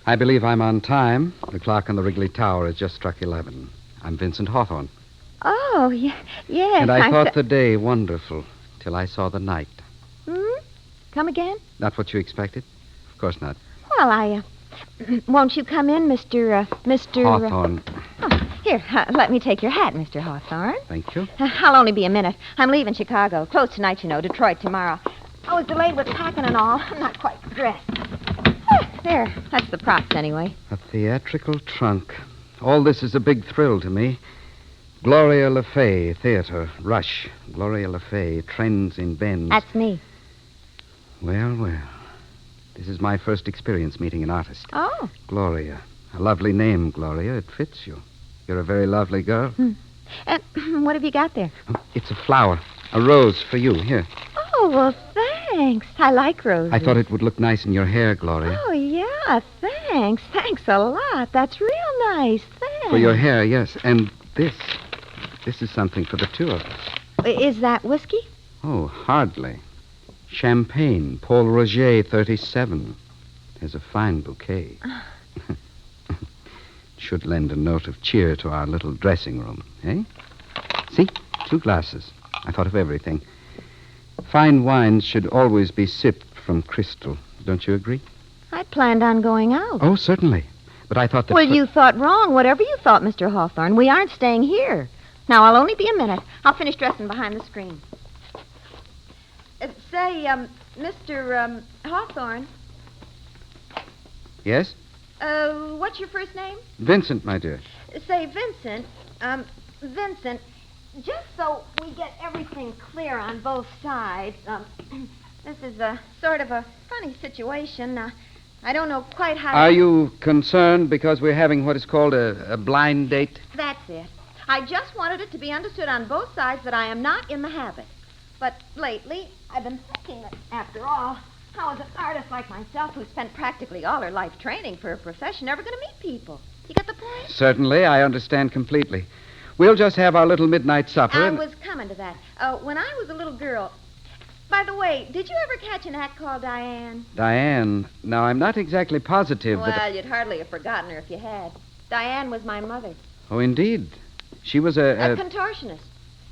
I believe I'm on time. The clock on the Wrigley Tower has just struck 11. I'm Vincent Hawthorne. Oh, yes. And I thought the day wonderful till I saw the night. Come again? Not what you expected? Of course not. Well, won't you come in, Mr. Hawthorne. Here, let me take your hat, Mr. Hawthorne. Thank you. I'll only be a minute. I'm leaving Chicago. Close tonight, you know. Detroit tomorrow. I was delayed with packing and all. I'm not quite dressed. There. That's the props, anyway. A theatrical trunk. All this is a big thrill to me. Gloria Le Fay, theater, Rush. Gloria Le Fay, trends in Benz. That's me. Well. This is my first experience meeting an artist. Oh. Gloria. A lovely name, Gloria. It fits you. You're a very lovely girl. What have you got there? It's a flower. A rose for you. Here. Oh, well, thanks. I like roses. I thought it would look nice in your hair, Gloria. Oh, yeah, thanks. Thanks a lot. That's real nice. Thanks. For your hair, yes. And this. This is something for the two of us. Is that whiskey? Oh, hardly. Champagne, Paul Roger, 37. There's a fine bouquet. Should lend a note of cheer to our little dressing room, eh? See? 2 glasses. I thought of everything. Fine wines should always be sipped from crystal. Don't you agree? I planned on going out. Oh, certainly. But I thought that... Well, you thought wrong. Whatever you thought, Mr. Hawthorne. We aren't staying here. Now, I'll only be a minute. I'll finish dressing behind the screen. Say, Mr. Hawthorne. Yes? What's your first name? Vincent, my dear. Say, Vincent. Vincent, just so we get everything clear on both sides, this is a sort of a funny situation. I don't know quite how to... Are you concerned because we're having what is called a blind date? That's it. I just wanted it to be understood on both sides that I am not in the habit. But lately, I've been thinking that, after all, how is an artist like myself, who spent practically all her life training for a profession, ever going to meet people? You get the point? Certainly, I understand completely. We'll just have our little midnight supper. I was coming to that. When I was a little girl... By the way, did you ever catch an act called Diane? Diane. Now, I'm not exactly positive Well, that... you'd hardly have forgotten her if you had. Diane was my mother. Oh, indeed. She was A contortionist.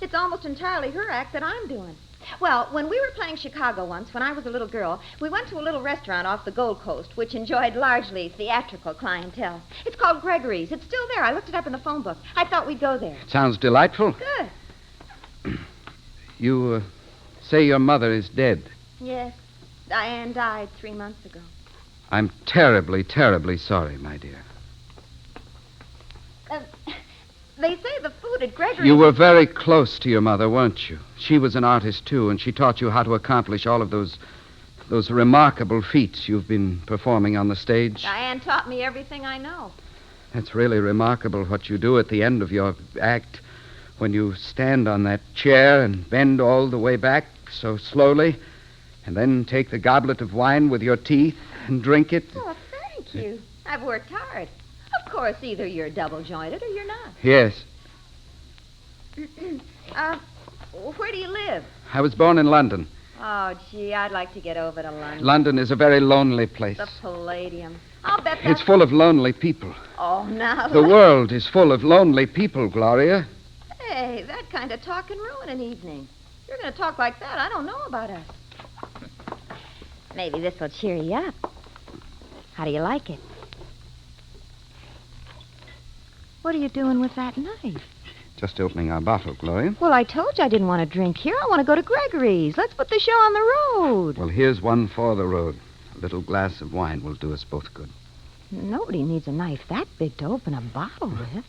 It's almost entirely her act that I'm doing. Well, when we were playing Chicago once, when I was a little girl, we went to a little restaurant off the Gold Coast, which enjoyed largely theatrical clientele. It's called Gregory's. It's still there. I looked it up in the phone book. I thought we'd go there. Sounds delightful. Good. You say your mother is dead. Yes. Diane died 3 months ago. I'm terribly, terribly sorry, my dear. They say the food at Gregory's... You were very close to your mother, weren't you? She was an artist, too, and she taught you how to accomplish all of those remarkable feats you've been performing on the stage. Diane taught me everything I know. That's really remarkable what you do at the end of your act when you stand on that chair and bend all the way back so slowly and then take the goblet of wine with your teeth and drink it. Oh, thank you. I've worked hard. Of course, either you're double-jointed or you're not. Yes. Where do you live? I was born in London. Oh, gee, I'd like to get over to London. London is a very lonely place. The Palladium. I'll bet that's... It's full of lonely people. Oh, now... The world is full of lonely people, Gloria. Hey, that kind of talk can ruin an evening. If you're going to talk like that, I don't know about us. Maybe this will cheer you up. How do you like it? What are you doing with that knife? Just opening our bottle, Gloria. Well, I told you I didn't want to drink here. I want to go to Gregory's. Let's put the show on the road. Well, here's one for the road. A little glass of wine will do us both good. Nobody needs a knife that big to open a bottle with.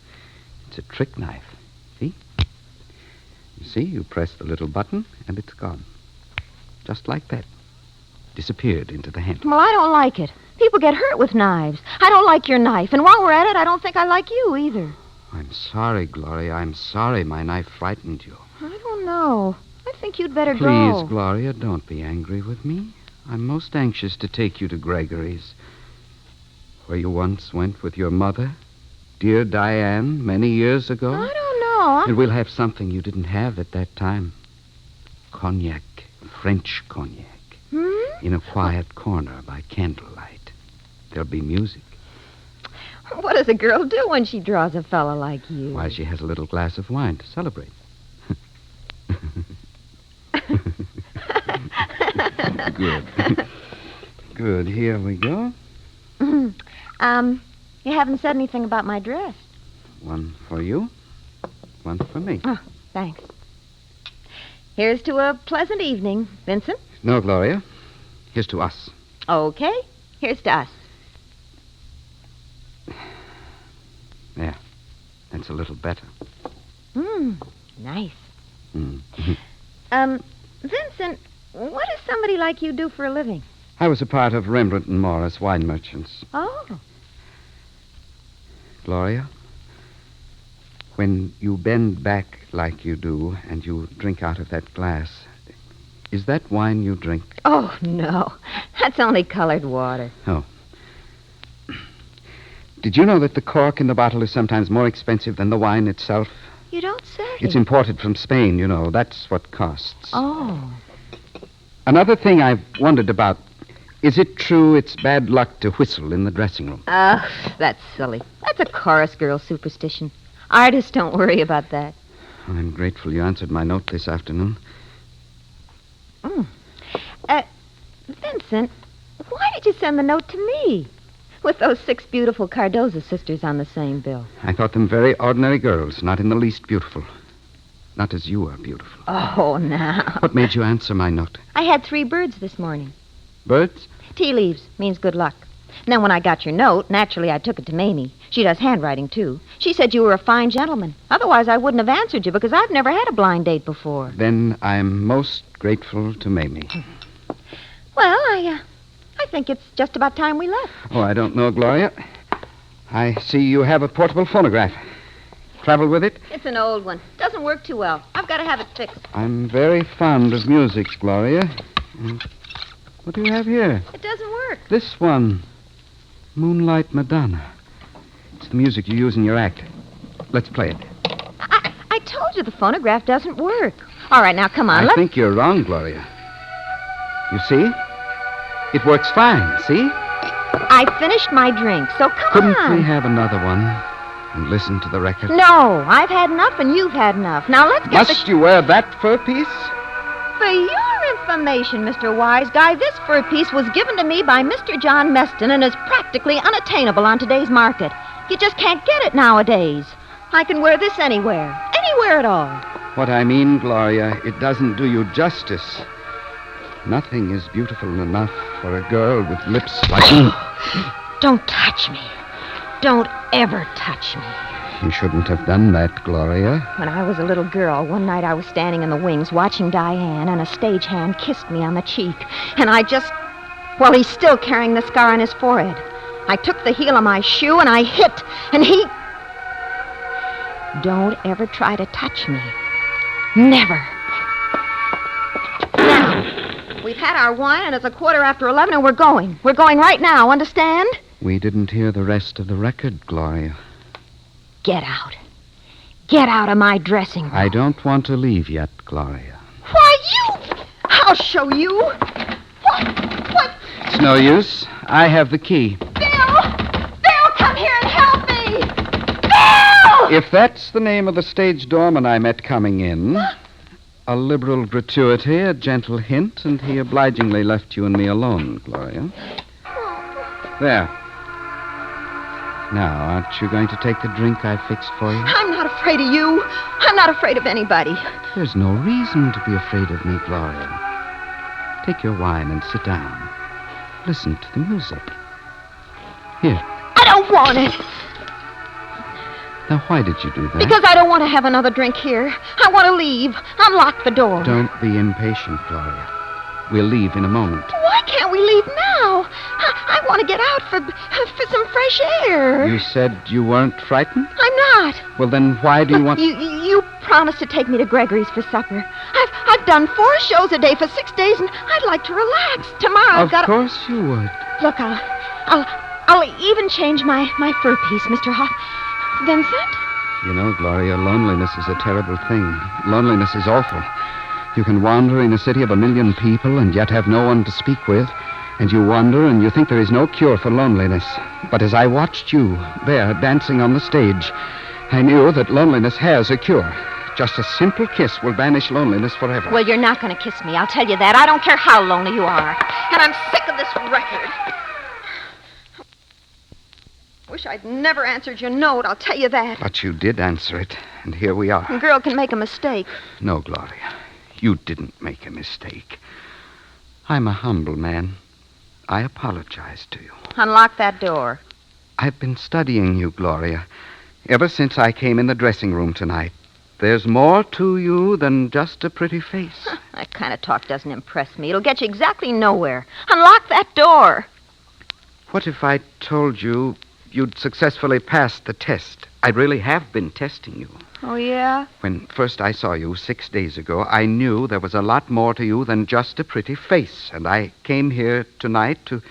It's a trick knife. See? You see, you press the little button, and it's gone. Just like that. Disappeared into the handle. Well, I don't like it. People get hurt with knives. I don't like your knife. And while we're at it, I don't think I like you either. I'm sorry, Gloria. I'm sorry my knife frightened you. I don't know. I think you'd better go. Please, Gloria, don't be angry with me. I'm most anxious to take you to Gregory's, where you once went with your mother, dear Diane, many years ago. I don't know. And we'll have something you didn't have at that time. Cognac, French cognac. In a quiet corner by candlelight. There'll be music. What does a girl do when she draws a fella like you? Why, she has a little glass of wine to celebrate. Good. Good. Here we go. You haven't said anything about my dress. One for you, one for me. Oh, thanks. Here's to a pleasant evening, Vincent. No, Gloria. Here's to us. Okay. Here's to us. There. That's a little better. Nice. Mm. Vincent, what does somebody like you do for a living? I was a part of Rembrandt and Morris wine merchants. Oh. Gloria, when you bend back like you do and you drink out of that glass, is that wine you drink? Oh, no. That's only colored water. Oh. Did you know that the cork in the bottle is sometimes more expensive than the wine itself? You don't say. It's imported from Spain, you know. That's what costs. Oh. Another thing I've wondered about, is it true it's bad luck to whistle in the dressing room? That's silly. That's a chorus girl superstition. Artists don't worry about that. I'm grateful you answered my note this afternoon. Vincent, why did you send the note to me? With those 6 beautiful Cardoza sisters on the same bill. I thought them very ordinary girls, not in the least beautiful. Not as you are beautiful. Oh, now. What made you answer my note? I had 3 birds this morning. Birds? Tea leaves means good luck. And then when I got your note, naturally I took it to Mamie. She does handwriting, too. She said you were a fine gentleman. Otherwise, I wouldn't have answered you because I've never had a blind date before. Then I'm most grateful to Mamie. Well, I think it's just about time we left. Oh, I don't know, Gloria. I see you have a portable phonograph. Travel with it? It's an old one. Doesn't work too well. I've got to have it fixed. I'm very fond of music, Gloria. What do you have here? It doesn't work. This one. Moonlight Madonna. It's the music you use in your act. Let's play it. I told you the phonograph doesn't work. All right, now, come on. I think you're wrong, Gloria. You see? It works fine, see? I finished my drink, so come Couldn't on. we have another one and listen to the record? No, I've had enough and you've had enough. Now, let's get Must you wear that fur piece? For your information, Mr. Wise Guy, this fur piece was given to me by Mr. John Meston and is practically unattainable on today's market. You just can't get it nowadays. I can wear this anywhere at all. What I mean, Gloria, it doesn't do you justice. Nothing is beautiful enough for a girl with lips like... Don't touch me. Don't ever touch me. You shouldn't have done that, Gloria. When I was a little girl, one night I was standing in the wings watching Diane, and a stagehand kissed me on the cheek. And I just... Well, he's still carrying the scar on his forehead. I took the heel of my shoe and I hit, and he... Don't ever try to touch me. Never. Now, we've had our wine, and it's 11:15, and we're going. We're going right now, understand? We didn't hear the rest of the record, Gloria. Get out. Get out of my dressing room. I don't want to leave yet, Gloria. Why, you... I'll show you. What? It's no use. I have the key. Bill, come here and help me. Bill! If that's the name of the stage doorman I met coming in, a liberal gratuity, a gentle hint, and he obligingly left you and me alone, Gloria. There. Now, aren't you going to take the drink I fixed for you? I'm not afraid of you. I'm not afraid of anybody. There's no reason to be afraid of me, Gloria. Take your wine and sit down. Listen to the music. Here. I don't want it. Now, why did you do that? Because I don't want to have another drink here. I want to leave. Unlock the door. Don't be impatient, Gloria. We'll leave in a moment. Why can't we leave now? I want to get out for some fresh air. You said you weren't frightened? I'm not. Well, then why do you want... You promised to take me to Gregory's for supper. I've done 4 shows a day for 6 days, and I'd like to relax. Tomorrow I've got... Of course you would. Look, I'll even change my fur piece, Mr. Vincent? You know, Gloria, loneliness is a terrible thing. Loneliness is awful. You can wander in a city of 1 million people and yet have no one to speak with. And you wander and you think there is no cure for loneliness. But as I watched you there dancing on the stage, I knew that loneliness has a cure. Just a simple kiss will banish loneliness forever. Well, you're not going to kiss me, I'll tell you that. I don't care how lonely you are. And I'm sick of this record. Wish I'd never answered your note, I'll tell you that. But you did answer it, and here we are. A girl can make a mistake. No, Gloria. You didn't make a mistake. I'm a humble man. I apologize to you. Unlock that door. I've been studying you, Gloria, ever since I came in the dressing room tonight. There's more to you than just a pretty face. That kind of talk doesn't impress me. It'll get you exactly nowhere. Unlock that door. What if I told you you'd successfully passed the test? I really have been testing you. Oh, yeah? When first I saw you 6 days ago, I knew there was a lot more to you than just a pretty face. And I came here tonight to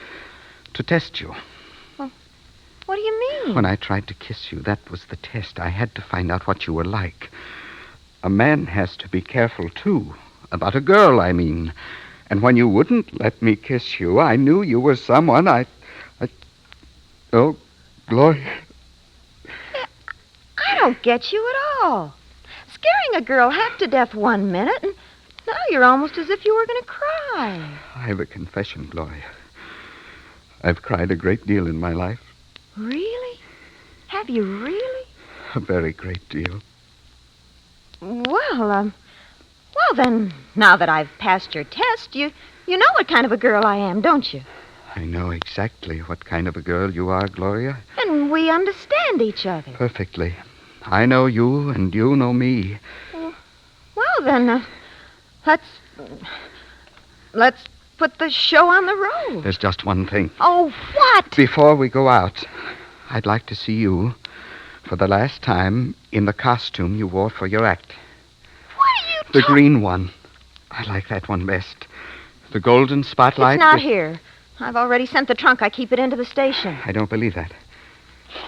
test you. Well, what do you mean? When I tried to kiss you, that was the test. I had to find out what you were like. A man has to be careful, too. About a girl, I mean. And when you wouldn't let me kiss you, I knew you were someone Oh, Gloria. I don't get you at all. Scaring a girl half to death 1 minute, and now you're almost as if you were going to cry. I have a confession, Gloria. I've cried a great deal in my life. Really? Have you really? A very great deal. Well, then, now that I've passed your test, you know what kind of a girl I am, don't you? I know exactly what kind of a girl you are, Gloria. And we understand each other. Perfectly. I know you, and you know me. Well, then, let's put the show on the road. There's just one thing. Oh, what? Before we go out, I'd like to see you, for the last time, in the costume you wore for your act. What are you The green one. I like that one best. The golden spotlight. It's not here. I've already sent the trunk. I keep it into the station. I don't believe that.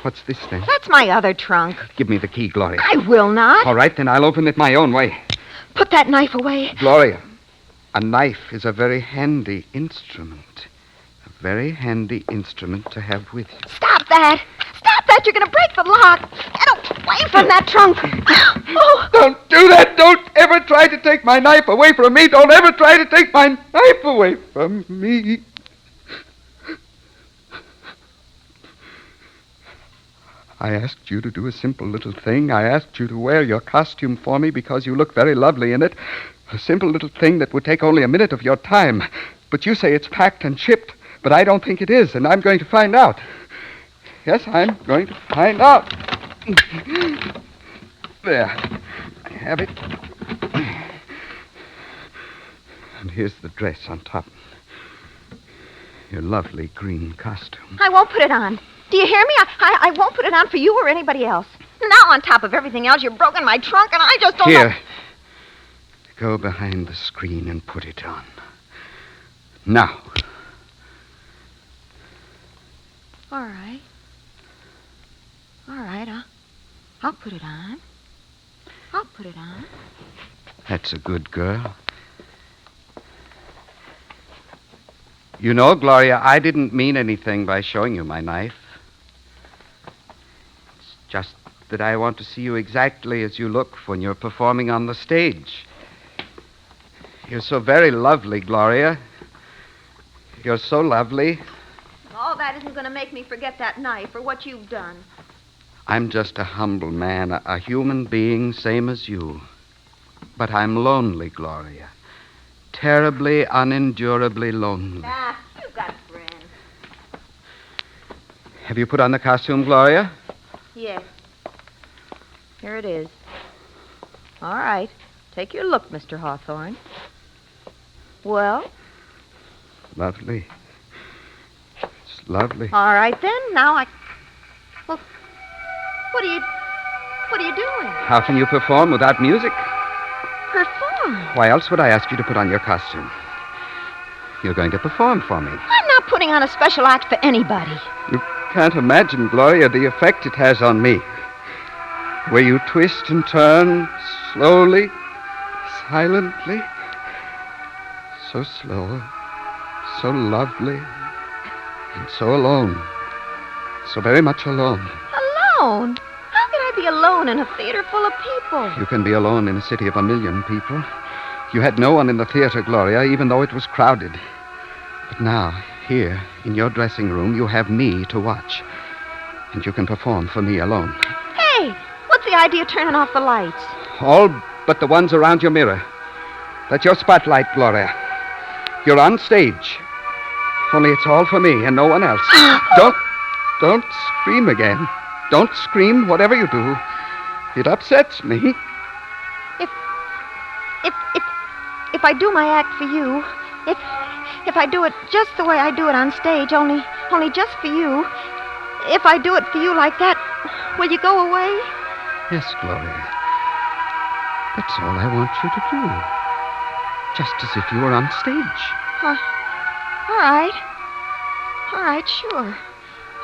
What's this, then? That's my other trunk. Give me the key, Gloria. I will not. All right, then I'll open it my own way. Put that knife away. Gloria, a knife is a very handy instrument. A very handy instrument to have with you. Stop that. Stop that. You're going to break the lock. Get away from that trunk. Oh. Don't do that. Don't ever try to take my knife away from me. Don't ever try to take my knife away from me. I asked you to do a simple little thing. I asked you to wear your costume for me because you look very lovely in it. A simple little thing that would take only a minute of your time. But you say it's packed and shipped. But I don't think it is, and I'm going to find out. Yes, I'm going to find out. There. I have it. And here's the dress on top. Your lovely green costume. I won't put it on. Do you hear me? I won't put it on for you or anybody else. Now, on top of everything else, you've broken my trunk, and I just don't know... Here. Go behind the screen and put it on. Now. All right. All right, I'll put it on. I'll put it on. That's a good girl. You know, Gloria, I didn't mean anything by showing you my knife. It's just that I want to see you exactly as you look when you're performing on the stage. You're so very lovely, Gloria. You're so lovely. All that isn't going to make me forget that knife or what you've done. I'm just a humble man, a human being, same as you. But I'm lonely, Gloria. Terribly, unendurably lonely. Ah, you've got friends. Have you put on the costume, Gloria? Yes. Here it is. All right. Take your look, Mr. Hawthorne. Well? Lovely. It's lovely. All right, then. Now Well, what are you doing? How can you perform without music? Perform? Why else would I ask you to put on your costume? You're going to perform for me. I'm not putting on a special act for anybody. You can't imagine, Gloria, the effect it has on me. Where you twist and turn slowly, silently. So slow, so lovely, and so alone. So very much alone. Alone? How can I be alone in a theater full of people? You can be alone in a city of 1 million people. You had no one in the theater, Gloria, even though it was crowded. But now, here, in your dressing room, you have me to watch. And you can perform for me alone. Hey, what's the idea of turning off the lights? All but the ones around your mirror. That's your spotlight, Gloria. You're on stage. Only it's all for me and no one else. Don't scream again. Don't scream, whatever you do. It upsets me. If I do my act for you, if I do it just the way I do it on stage, only just for you, if I do it for you like that, will you go away? Yes, Gloria. That's all I want you to do. Just as if you were on stage. All right. All right, sure.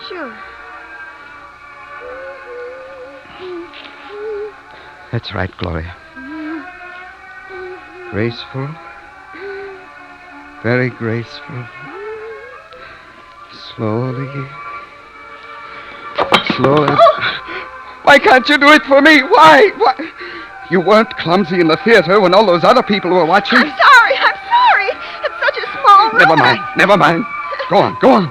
Sure. That's right, Gloria. Graceful. Very graceful. Slowly. Slowly. Why can't you do it for me? Why? You weren't clumsy in the theater when all those other people were watching. I'm sorry. It's such a small room. Never mind. Go on. Go.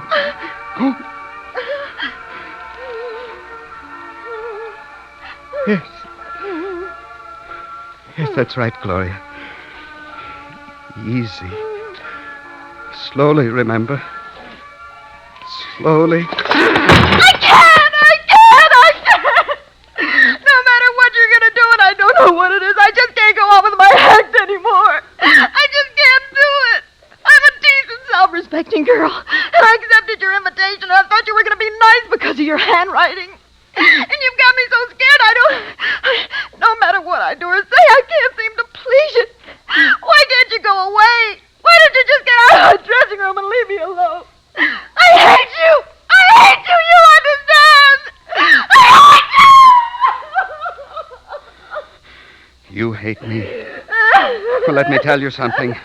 Yes. Yes, that's right, Gloria. Easy. Slowly, remember. Slowly. I can't! No matter what you're going to do, and I don't know what it is, I just can't go on with my act anymore. I just can't do it. I'm a decent, self-respecting girl, and I accepted your invitation, and I thought you were going to be nice because of your handwriting. And you've got me so scared no matter what I do or say, I can't seem to please you. Why can't you go away? Why don't you just get out of the dressing room and leave me alone? I hate you! You understand? I hate you! You hate me. Well, let me tell you something.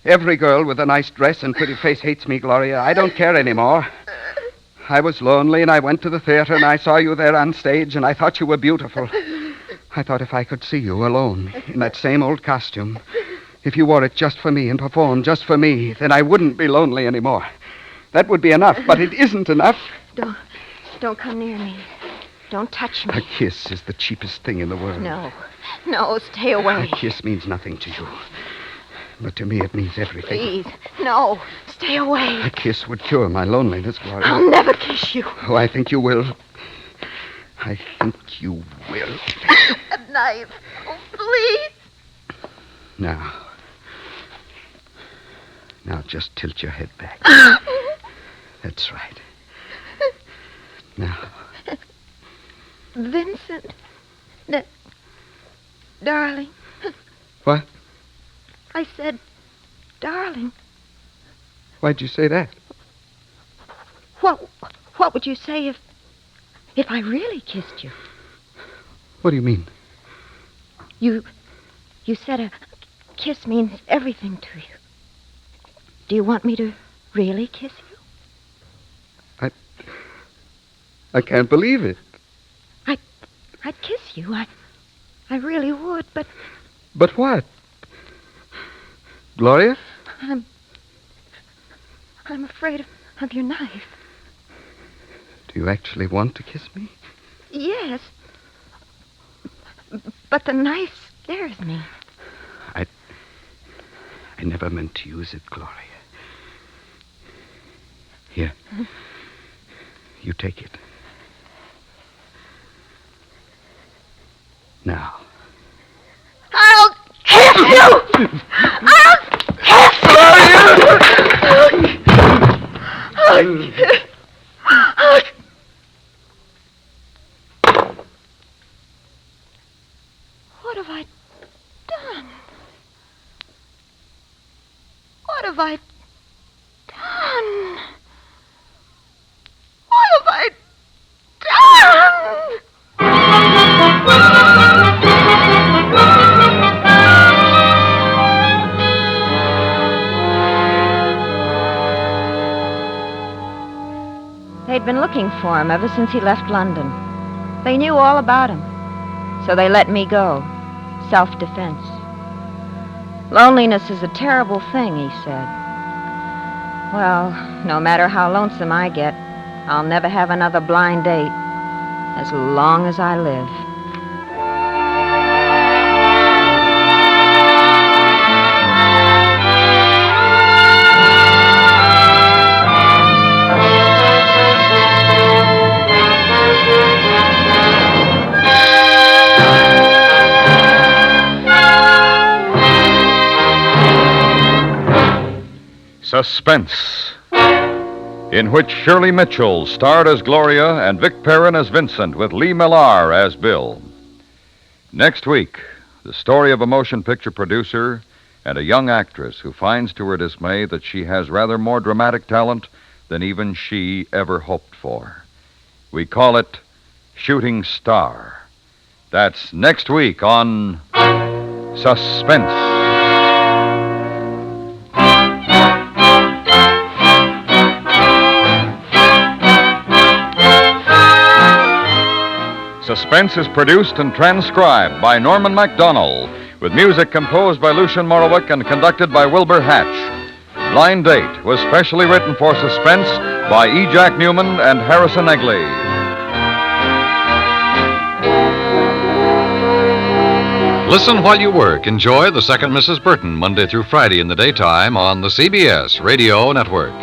Every girl with a nice dress and pretty face hates me, Gloria. I don't care anymore. I was lonely, and I went to the theater, and I saw you there on stage, and I thought you were beautiful. I thought if I could see you alone, in that same old costume, if you wore it just for me and performed just for me, then I wouldn't be lonely anymore. That would be enough, but it isn't enough. Don't come near me. Don't touch me. A kiss is the cheapest thing in the world. No, stay away. A kiss means nothing to you. But to me, it means everything. Please, no, stay away. A kiss would cure my loneliness, Gloria. I'll never kiss you. Oh, I think you will. I think you will. A knife. Oh, please. Now, just tilt your head back. That's right. Now. Vincent. Darling. What? I said, darling. Why'd you say that? What would you say if I really kissed you? What do you mean? You said a kiss means everything to you. Do you want me to really kiss you? I can't believe it. I'd kiss you. I really would, but... But what? Gloria? I'm afraid of your knife. Do you actually want to kiss me? Yes. But the knife scares me. I never meant to use it, Gloria. Here. You take it. Now. I'll kiss you! I'll kiss you! What have I done? What have I done? What have I done? They'd been looking for him ever since he left London. They knew all about him, so they let me go. Self-defense. Loneliness is a terrible thing, he said. Well, no matter how lonesome I get, I'll never have another blind date as long as I live. Suspense, in which Shirley Mitchell starred as Gloria and Vic Perrin as Vincent, with Lee Millar as Bill. Next week, the story of a motion picture producer and a young actress who finds to her dismay that she has rather more dramatic talent than even she ever hoped for. We call it Shooting Star. That's next week on Suspense. Suspense is produced and transcribed by Norman MacDonald, with music composed by Lucien Morawick and conducted by Wilbur Hatch. Blind Date was specially written for Suspense by E. Jack Newman and Harrison Egley. Listen while you work. Enjoy The Second Mrs. Burton, Monday through Friday in the daytime on the CBS Radio Network.